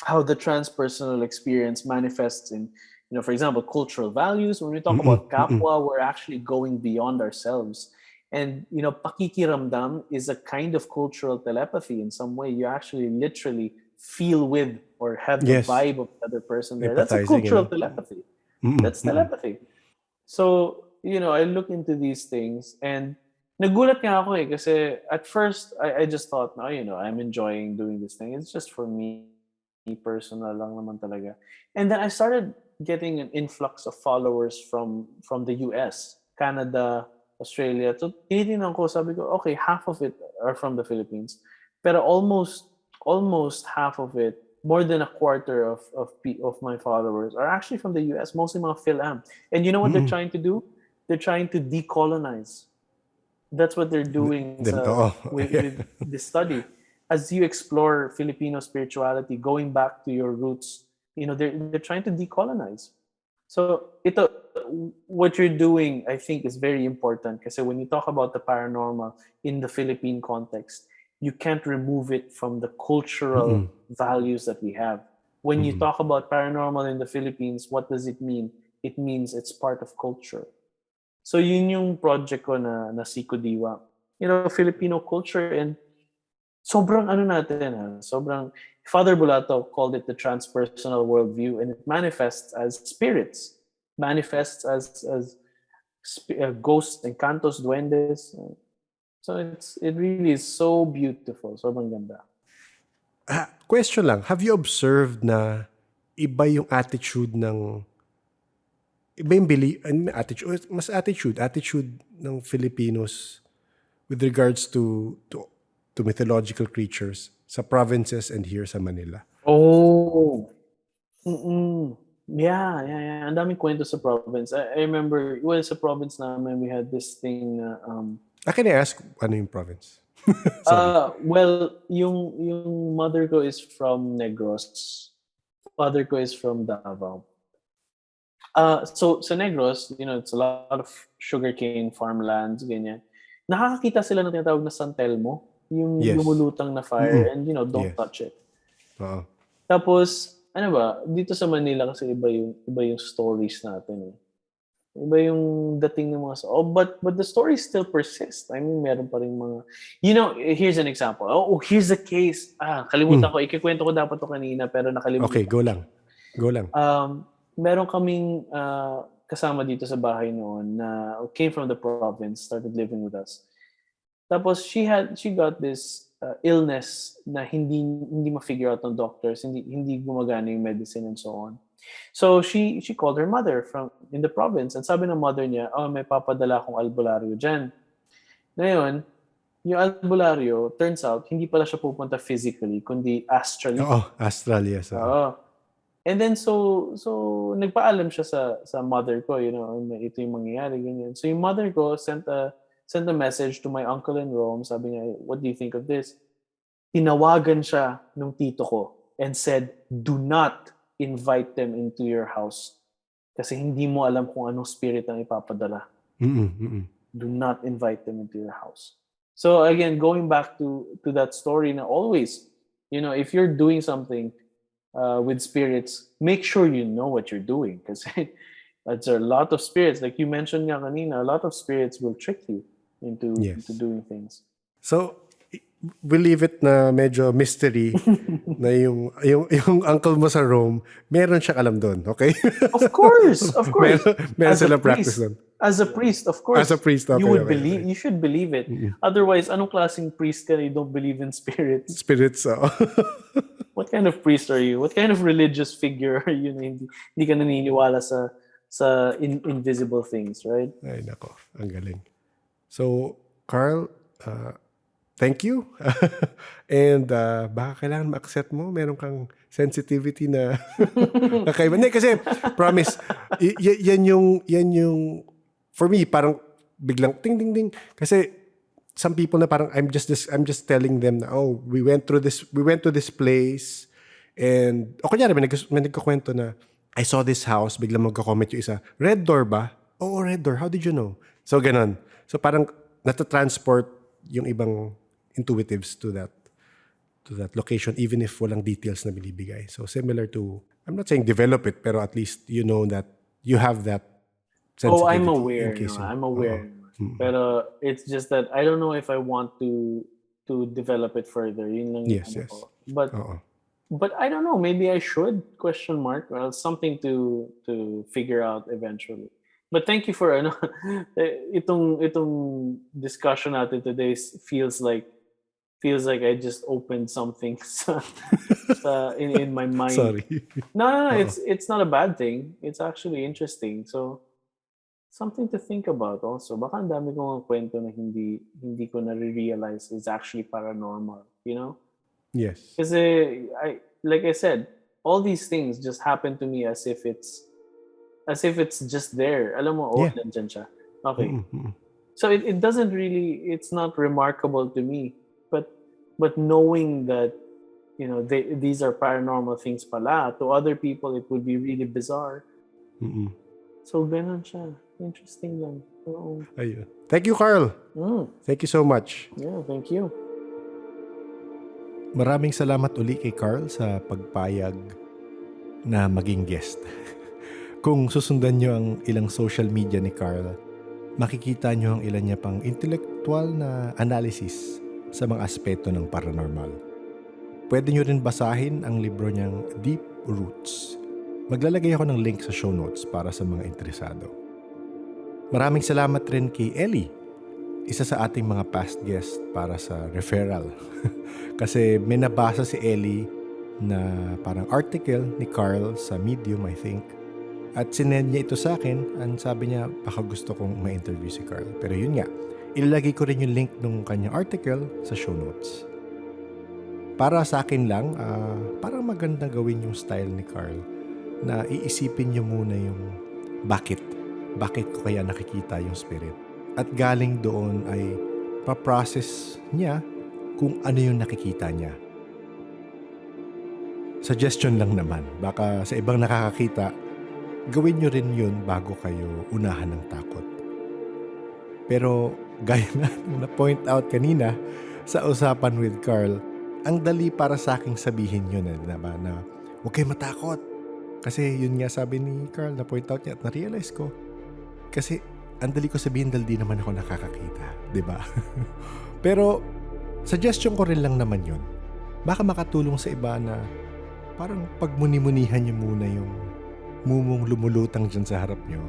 how the transpersonal experience manifests in, for example, cultural values. When we talk about kapwa, we're actually going beyond ourselves. And, pakikiramdam is a kind of cultural telepathy in some way. You actually literally feel with or have the vibe of the other person there. That's a cultural telepathy. That's telepathy. So, I look into these things and nagulat nga ako kasi at first I just thought, I'm enjoying doing this thing. It's just for me, personal lang naman talaga. And then I started getting an influx of followers from the US, Canada, Australia. So tinitingnan ko, sabi ko, okay, half of it are from the Philippines. Pero almost half of it, more than a quarter of my followers are actually from the US, mostly mga Phil-Am. And you know what they're trying to do? They're trying to decolonize. That's what they're doing with this study. As you explore Filipino spirituality, going back to your roots, they're trying to decolonize. So what you're doing, I think, is very important because when you talk about the paranormal in the Philippine context, you can't remove it from the cultural values that we have. When you talk about paranormal in the Philippines, what does it mean? It means it's part of culture. So yun yung project ko na Siko Diwa. Filipino culture and sobrang sobrang Father Bulato called it the transpersonal worldview, and it manifests as spirits, manifests as ghosts, encantos, duendes. So it really is so beautiful, sobrang ganda. Question lang, have you observed na iba yung attitude ng attitude ng Filipinos with regards to mythological creatures sa provinces and here sa Manila? Oh. Yeah. Ang daming kwento sa province. I remember, sa province namin, we had this thing na... Can I ask, ano yung province? Well, yung mother ko is from Negros. Father ko is from Davao. So sa Negros, it's a lot of sugarcane farmlands, ganyan. Nakakakita sila ng tinatawag na San Telmo, yung lumulutang na fire, and don't touch it. Tapos, dito sa Manila kasi iba yung stories natin. Iba yung dating ng mga but the stories still persist. I mean, meron pa ring mga here's an example. Here's a case. Kalimutan ko, ikikwento ko dapat to kanina pero nakalimutan. Okay, go lang. Meron kaming kasama dito sa bahay noon na came from the province, started living with us. Tapos she got this illness na hindi ma-figure out ng doctors, hindi gumagana yung medicine and so on. So she called her mother from in the province, and sabi ng mother niya, oh, may papadala akong albularyo dyan. Ngayon, yung albularyo, turns out, hindi pala siya pupunta physically, kundi astrally. Oo, astral, yes. Oo. And then so nagpaalam siya sa mother ko, ito yung mangyayari, ganyan. So yung mother ko sent a message to my uncle in Rome, sabi niya, what do you think of this? Tinawagan siya nung tito ko and said, do not invite them into your house kasi hindi mo alam kung anong spirit ang ipapadala. Do not invite them into your house. So again, going back to that story, na always, if you're doing something with spirits, make sure you know what you're doing, because there's a lot of spirits, like you mentioned nga kanina, a lot of spirits will trick you into doing things. So, we leave it na medyo mystery na yung uncle mo sa Rome, meron siyang alam doon, okay? Of course. meron silang practice doon. As a priest, of course. As a priest, okay, you should believe it. Otherwise, anong klaseng priest ka na you don't believe in spirits? Spirits, What kind of priest are you? What kind of religious figure are you na hindi ka naniniwala sa invisible things, right? Ay, nako. Ang galing. So, Carl, thank you. And baka kailangan ma-accept mo. Meron kang sensitivity na kakaiba. Hindi, kasi promise, yan yung for me, parang biglang ting ding ding. Kasi some people na parang I'm just telling them na, oh, we went to this place, and kunyari may nagkukwento na I saw this house, biglang magko-comment yung isa, red door ba? Oo, red door. How did you know? So ganon. So parang nata-transport yung ibang intuitives to that location, even if walang details na binibigay. So similar to, I'm not saying develop it, pero at least you know that you have that sensitivity. Oh, I'm aware. I'm aware. Pero it's just that I don't know if I want to develop it further. Yun lang yes. But I don't know. Maybe I should ? Well, something to figure out eventually. But thank you for itong discussion natin today feels like I just opened something in my mind. Sorry. No, it's not a bad thing. It's actually interesting. So something to think about also. Baka ang dami kong kwento na hindi ko na-realize is actually paranormal, Yes. Kasi like I said, all these things just happen to me as if it's just there. Alam mo, nandyan siya. Okay. So it doesn't really, it's not remarkable to me, but knowing that these are paranormal things pala, to other people it would be really bizarre. So ganun siya. Interesting lang. Oo. Ayun. Thank you, Carl. Thank you so much. Yeah, thank you. Maraming salamat uli kay Carl sa pagpayag na maging guest. Kung susundan nyo ang ilang social media ni Carl, makikita nyo ang ilan niya pang intellectual na analysis sa mga aspeto ng paranormal. Pwede nyo rin basahin ang libro niyang Deep Roots. Maglalagay ako ng link sa show notes para sa mga interesado. Maraming salamat rin kay Ellie, isa sa ating mga past guest para sa referral. Kasi may nabasa si Ellie na parang article ni Carl sa Medium, I think. At sinend niya ito sa akin, and sabi niya, baka gusto kong ma-interview si Carl. Pero yun nga, ilalagay ko rin yung link ng kanyang article sa show notes. Para sa akin lang, parang maganda gawin yung style ni Carl na iisipin niyo muna yung bakit ko kaya nakikita yung spirit. At galing doon ay pa-process niya kung ano yung nakikita niya. Suggestion lang naman, baka sa ibang nakakakita, gawin nyo rin yun bago kayo unahan ng takot. Pero gaya na point out kanina sa usapan with Carl, ang dali para sa aking sabihin yun na huwag kayo matakot. Kasi yun nga sabi ni Carl, na point out niya at na-realize ko. Kasi ang dali ko sabihin dahil di naman ako nakakakita, di ba? Pero suggestion ko rin lang naman yun. Baka makatulong sa iba na parang pagmuni-munihan nyo muna yung mumong lumulutang dyan sa harap nyo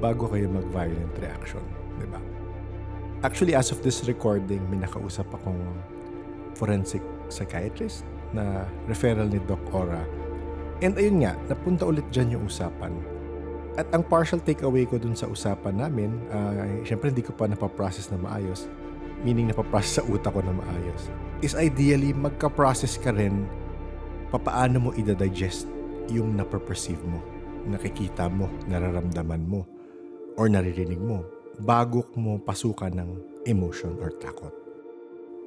bago kayo mag-violent reaction, di ba? Actually, as of this recording, may nakausap akong forensic psychiatrist na referral ni Doc Ora. And ayun nga, napunta ulit dyan yung usapan. At ang partial takeaway ko dun sa usapan namin, syempre hindi ko pa napaprocess na maayos, meaning napaprocess sa utak ko na maayos, is ideally magka-process ka rin papaano mo i-digest yung napaperceive mo, nakikita mo, nararamdaman mo, or naririnig mo bago mo pasukan ng emotion or takot.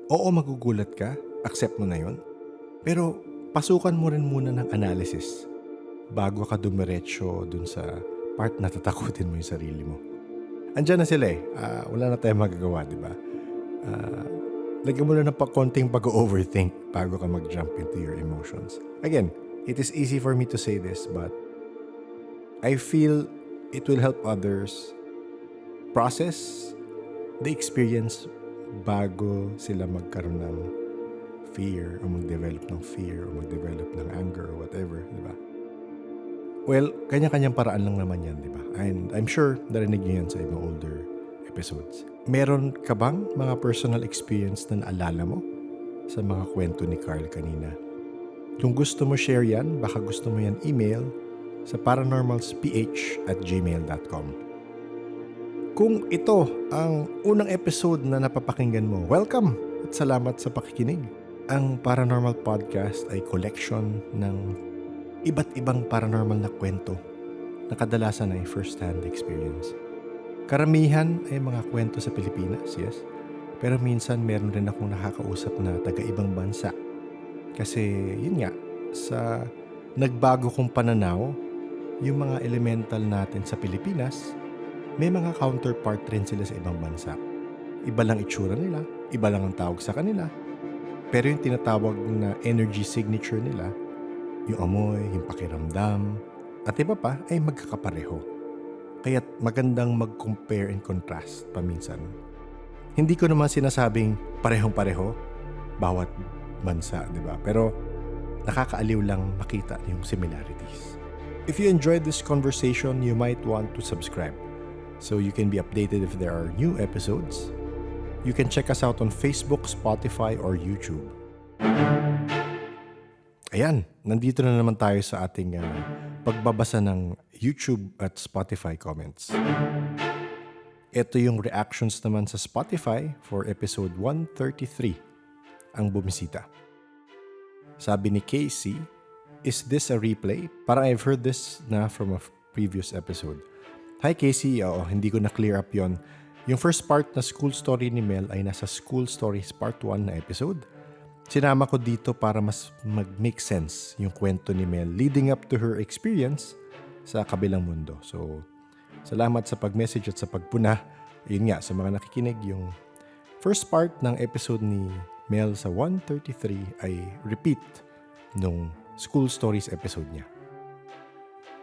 Oo, magugulat ka, accept mo na yon. Pero pasukan mo rin muna ng analysis bago ka dumiretso dun sa part na tatakutin mo yung sarili mo. Andiyan na sila eh. Wala na tayong magagawa, di ba? Lagyan mo na ng konting pag-overthink bago ka mag-jump into your emotions. Again, it is easy for me to say this, but I feel it will help others process the experience bago sila magkaroon ng fear o mag-develop ng fear o mag-develop ng anger or whatever, di ba? Well, kanya-kanyang paraan lang naman yan, di ba? And I'm sure narinig niyo yan sa ibang older episodes. Meron ka bang mga personal experience na naalala mo sa mga kwento ni Carl kanina? Kung gusto mo share yan, baka gusto mo yan email sa paranormalsph@gmail.com. Kung ito ang unang episode na napapakinggan mo, welcome at salamat sa pakikinig. Ang Paranormal Podcast ay collection ng iba't ibang paranormal na kwento na kadalasan ay first-hand experience. Karamihan ay mga kwento sa Pilipinas, yes. Pero minsan meron rin akong nakakausap na taga-ibang bansa. Kasi yun nga, sa nagbago kong pananaw, yung mga elemental natin sa Pilipinas, may mga counterpart rin sila sa ibang bansa. Iba lang itsura nila, iba lang ang tawag sa kanila. Pero yung tinatawag na energy signature nila, yung amoy, yung pakiramdam, at iba pa ay magkakapareho. Kaya't magandang mag-compare and contrast paminsan. Hindi ko naman sinasabing parehong-pareho bawat bansa, di ba? Pero nakakaaliw lang makita yung similarities. If you enjoyed this conversation, you might want to subscribe so you can be updated if there are new episodes. You can check us out on Facebook, Spotify, or YouTube. Ayan, nandito na naman tayo sa ating pagbabasa ng YouTube at Spotify comments. Ito yung reactions naman sa Spotify for episode 133, ang bumisita. Sabi ni Casey, is this a replay? Parang I've heard this na from a previous episode. Hi Casey, hindi ko na-clear up yon. Yung first part na school story ni Mel ay nasa School Stories Part 1 na episode. Sinama ko dito para mas mag-make sense yung kwento ni Mel leading up to her experience sa kabilang mundo. So, salamat sa pag-message at sa pagpuna. Yun nga, sa mga nakikinig, yung first part ng episode ni Mel sa 133 ay repeat nung School Stories episode niya.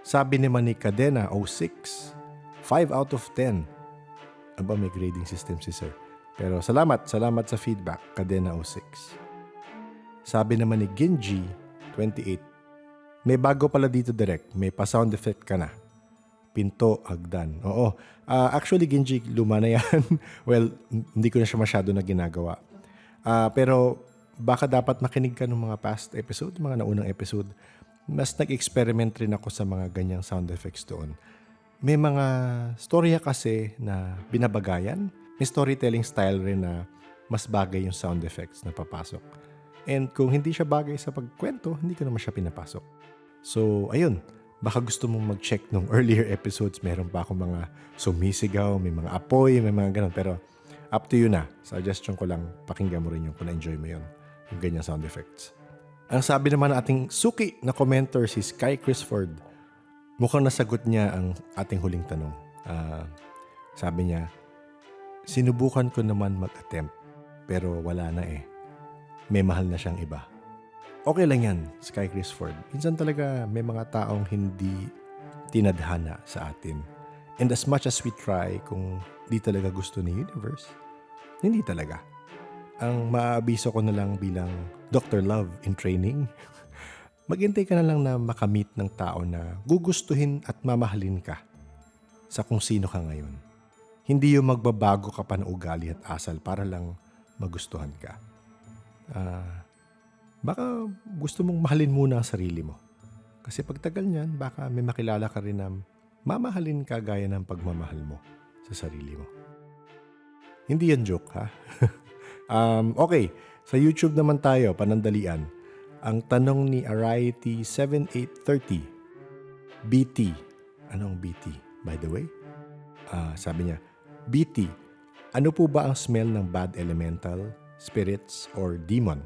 Sabi naman ni Cadena 06, 5 out of 10. Aba, may grading system si sir. Pero salamat sa feedback, Cadena 06. Sabi naman ni Ginji, 28. May bago pala dito direct. May pa-sound effect ka na. Pinto, hagdan. Oo. Actually, Ginji, luma na yan. Well, hindi ko na siya masyado na ginagawa. Pero baka dapat makinig ka ng mga past episode, mga naunang episode. Mas nag-experiment rin ako sa mga ganyang sound effects doon. May mga storya kasi na binabagayan. May storytelling style rin na mas bagay yung sound effects na papasok. And kung hindi siya bagay sa pagkwento, hindi ko naman siya pinapasok. So, ayun. Baka gusto mong mag-check nung earlier episodes. Meron pa akong mga sumisigaw, may mga apoy, may mga ganun. Pero up to you na. Suggestion ko lang, pakinggan mo rin yung kung na-enjoy mo yun. Yung ganyang sound effects. Ang sabi naman ng ating suki na commenter, si Sky Chrisford, mukhang nasagot niya ang ating huling tanong. Sabi niya, sinubukan ko naman mag-attempt, pero wala na eh. May mahal na siyang iba. Okay lang yan, Sky Chrisford. Minsan talaga may mga taong hindi tinadhana sa atin. And as much as we try, kung di talaga gusto ni universe, hindi talaga. Ang maaabiso ko na lang bilang Dr. Love in training, maghintay ka na lang na makamit ng tao na gugustuhin at mamahalin ka sa kung sino ka ngayon. Hindi yung magbabago ka pa ng ugali at asal para lang magustuhan ka. Baka gusto mong mahalin muna ang sarili mo. Kasi pagtagal niyan, baka may makilala ka rin na mamahalin ka gaya ng pagmamahal mo sa sarili mo. Hindi yan joke, ha? Okay, sa YouTube naman tayo, panandalian. Ang tanong ni Ariety 7830, BT. Anong BT, by the way? Sabi niya, BT, ano po ba ang smell ng bad elemental, spirits, or demon?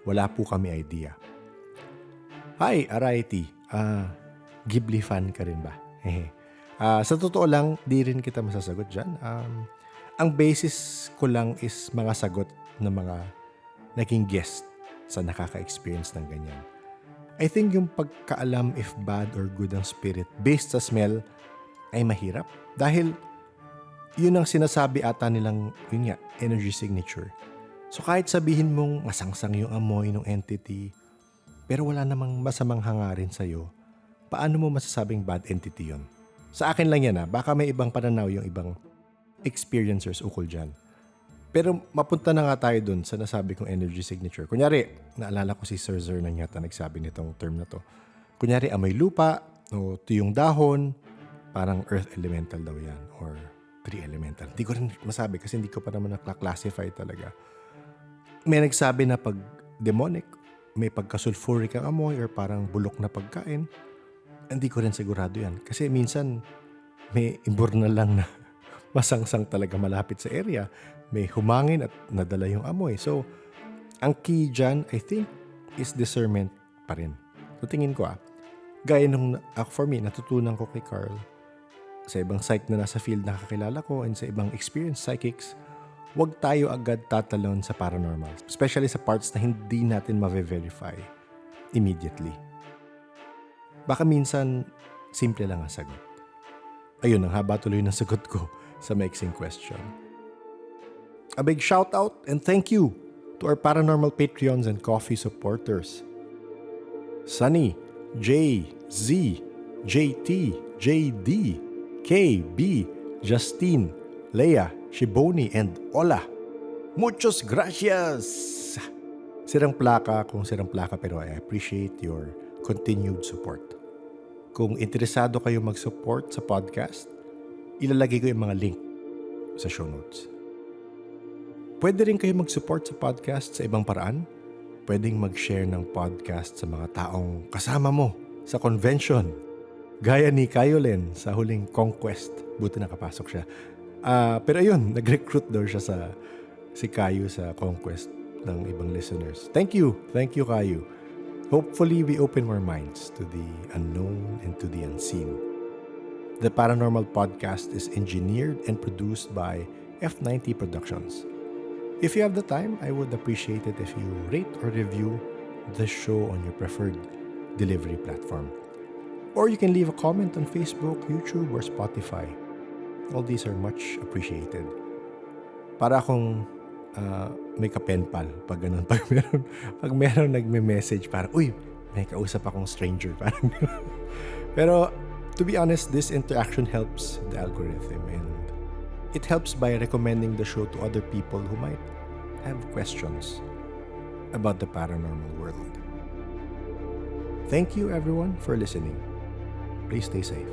Wala po kami idea. Hi, Ariety. Ghibli fan ka rin ba? Sa totoo lang, di rin kita masasagot dyan. Ang basis ko lang is mga sagot ng mga naging guest sa nakaka-experience ng ganyan. I think yung pagkaalam if bad or good ang spirit based sa smell ay mahirap. Dahil yun ang sinasabi ata nilang, yun nga, energy signature. So kahit sabihin mong masangsang yung amoy ng entity, pero wala namang masamang hangarin sa'yo, paano mo masasabing bad entity yon? Sa akin lang yan baka may ibang pananaw yung ibang experiencers ukol dyan. Pero mapunta na nga tayo dun sa nasabi kong energy signature. Kunyari, naalala ko si Sir Zernan yata nagsabi nitong term na to. Kunyari, amoy lupa, o tuyong dahon, parang earth elemental daw yan, or tree elemental. Hindi ko rin masabi kasi hindi ko pa naman nakla-classify talaga. May nagsabi na pag demonic, may pagka-sulfuric ang amoy or parang bulok na pagkain. Hindi ko rin sigurado yan. Kasi minsan, may imburnal lang na masangsang talaga malapit sa area. May humangin at nadala yung amoy. So, ang key dyan, I think, is discernment pa rin. So, tingin ko gaya nung, for me, natutunan ko kay Carl, sa ibang psych na nasa field na kakilala ko and sa ibang experienced psychics, huwag tayo agad tatalon sa paranormal. Especially sa parts na hindi natin ma-verify immediately. Baka minsan, simple lang ang sagot. Ayun, ang haba tuloy ng sagot ko sa maiksing question. A big shout out and thank you to our paranormal Patreons and coffee supporters. Sunny, J, Z, JT, JD, K, B, Justine, Leia, Shiboni, and Ola. Muchos gracias! Sirang plaka kung sirang plaka, pero I appreciate your continued support. Kung interesado kayo mag-support sa podcast, ilalagay ko yung mga link sa show notes. Pwede rin kayo mag-support sa podcast sa ibang paraan. Pwedeng mag-share ng podcast sa mga taong kasama mo sa convention. Gaya ni Kayolen sa huling Conquest. Buti nakapasok siya. Pero ayun, nag-recruit daw siya si Kayo sa Conquest ng ibang listeners. Thank you. Thank you, Kayo. Hopefully, we open our minds to the unknown and to the unseen. The Paranormal Podcast is engineered and produced by F90 Productions. If you have the time, I would appreciate it if you rate or review the show on your preferred delivery platform. Or you can leave a comment on Facebook, YouTube, or Spotify. All these are much appreciated. Para akong may ka-penpal pag ganun. Pag meron nagme-message, parang, uy, may kausap akong stranger. Parang pero, to be honest, this interaction helps the algorithm and it helps by recommending the show to other people who might have questions about the paranormal world. Thank you everyone for listening. Please stay safe.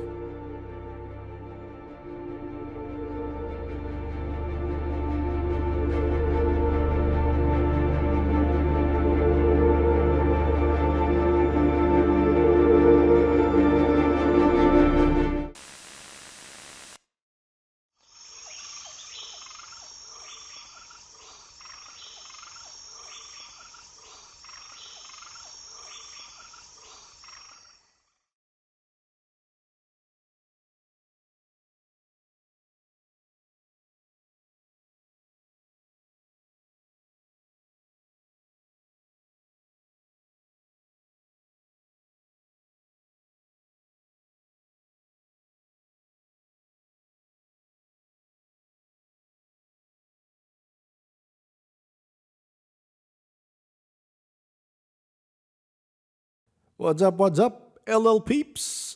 What's up, what's up, LL peeps?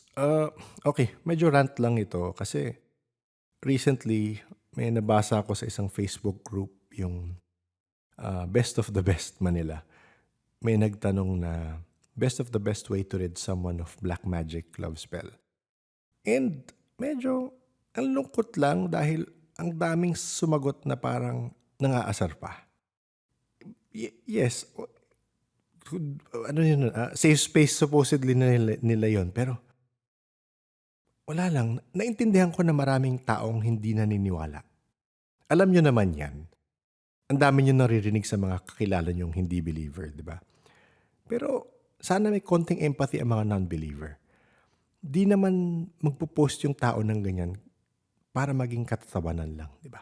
Okay, medyo rant lang ito kasi recently may nabasa ako sa isang Facebook group, yung Best of the Best Manila. May nagtanong na best of the best way to rid someone of black magic love spell. And medyo ang lungkot lang dahil ang daming sumagot na parang nangaasar pa. Yes, ano yun, safe space supposedly nila yun. Pero wala lang, naintindihan ko na maraming taong hindi naniniwala. Alam nyo naman yan. Ang dami nyo naririnig sa mga kakilala nyong hindi believer, di ba? Pero sana may konting empathy ang mga non-believer. Di naman magpo-post yung tao ng ganyan para maging katatawanan lang, di ba?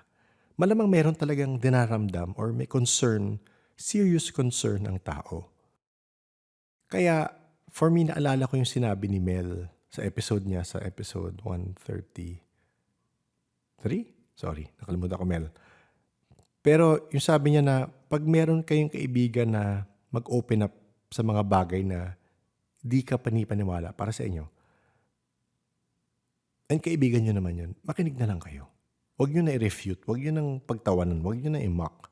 Malamang meron talagang dinaramdam or may concern, serious concern ang tao. Kaya, for me, naalala ko yung sinabi ni Mel sa episode niya, sa episode 133. Sorry, nakalimutan ko, Mel. Pero yung sabi niya na pag meron kayong kaibigan na mag-open up sa mga bagay na di ka panipaniwala para sa inyo, and kaibigan nyo naman yun, makinig na lang kayo. Huwag nyo na i-refute, huwag nyo nang pagtawanan, huwag nyo na i-mock.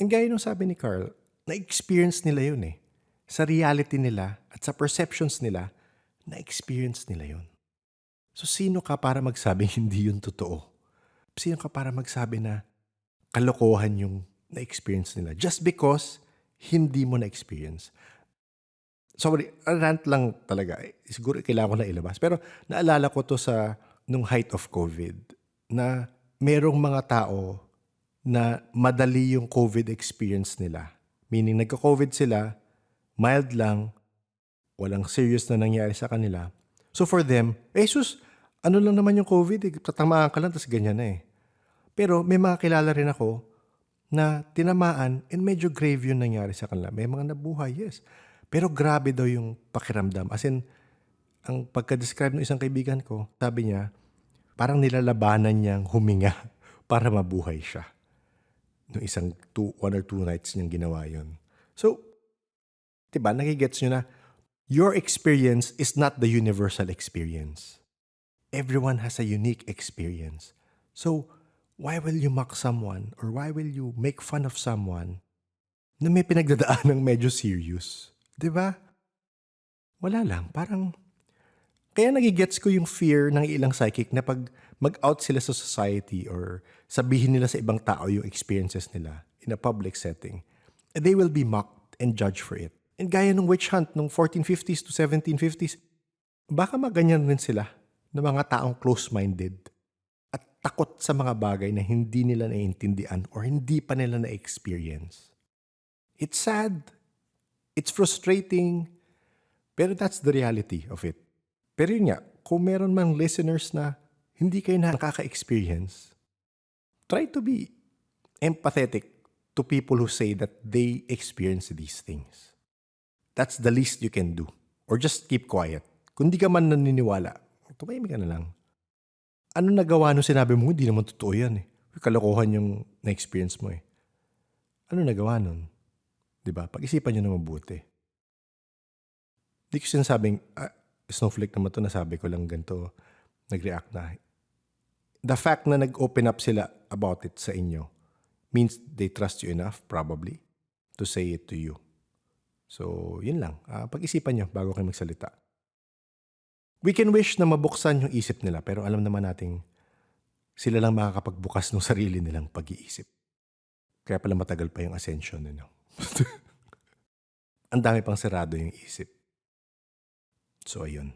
And gaya nung sabi ni Carl, na-experience nila yun eh. Sa reality nila at sa perceptions nila, na-experience nila yun. So sino ka para magsabing hindi yun totoo? Sino ka para magsabi na kalokohan yung na-experience nila just because hindi mo na-experience? Sorry, rant lang talaga. Siguro kailangan ko na ilabas. Pero naalala ko to sa nung height of COVID na merong mga tao na madali yung COVID experience nila. Meaning nagka-COVID sila, mild lang, walang serious na nangyari sa kanila. So for them, sus, ano lang naman yung COVID? Tatamaan ka lang, tas ganyan na eh. Pero may mga kilala rin ako na tinamaan and medyo grave yung nangyari sa kanila. May mga nabuhay, yes. Pero grabe daw yung pakiramdam. As in, ang pagka-describe ng isang kaibigan ko, sabi niya, parang nilalabanan niyang huminga para mabuhay siya. Noong isang 1 or 2 nights niyang ginawa yun. So, diba, nagigets nyo na, your experience is not the universal experience. Everyone has a unique experience. So, why will you mock someone or why will you make fun of someone na may pinagdadaan ng medyo serious? Diba? Wala lang. Parang, kaya nagigets ko yung fear ng ilang psychic na pag mag-out sila sa society or sabihin nila sa ibang tao yung experiences nila in a public setting, they will be mocked and judged for it. And gaya ng witch hunt nung 1450s to 1750s, baka maganyan rin sila ng mga taong close-minded at takot sa mga bagay na hindi nila naiintindihan or hindi pa nila na-experience. It's sad. It's frustrating. Pero that's the reality of it. Pero yun nga, kung meron mang listeners na hindi kayo nakaka-experience, try to be empathetic to people who say that they experience these things. That's the least you can do. Or just keep quiet. Kung di ka man naniniwala, tumahimik ka na lang. Ano nagawa nung sinabi mo? Hindi naman totoo yan eh. Kalokohan yung na-experience mo eh. Ano nagawa nun? Diba? Pag-isipan nyo na mabuti. Di ko sinasabing, snowflake naman to, nasabi ko lang ganito, nag-react na. The fact na nag-open up sila about it sa inyo means they trust you enough, probably, to say it to you. So, yun lang. Pag-isipan nyo bago kayo magsalita. We can wish na mabuksan yung isip nila, pero alam naman nating sila lang makakapagbukas ng sarili nilang pag-iisip. Kaya pala matagal pa yung ascension nila. Ang dami pang sarado yung isip. So, ayun.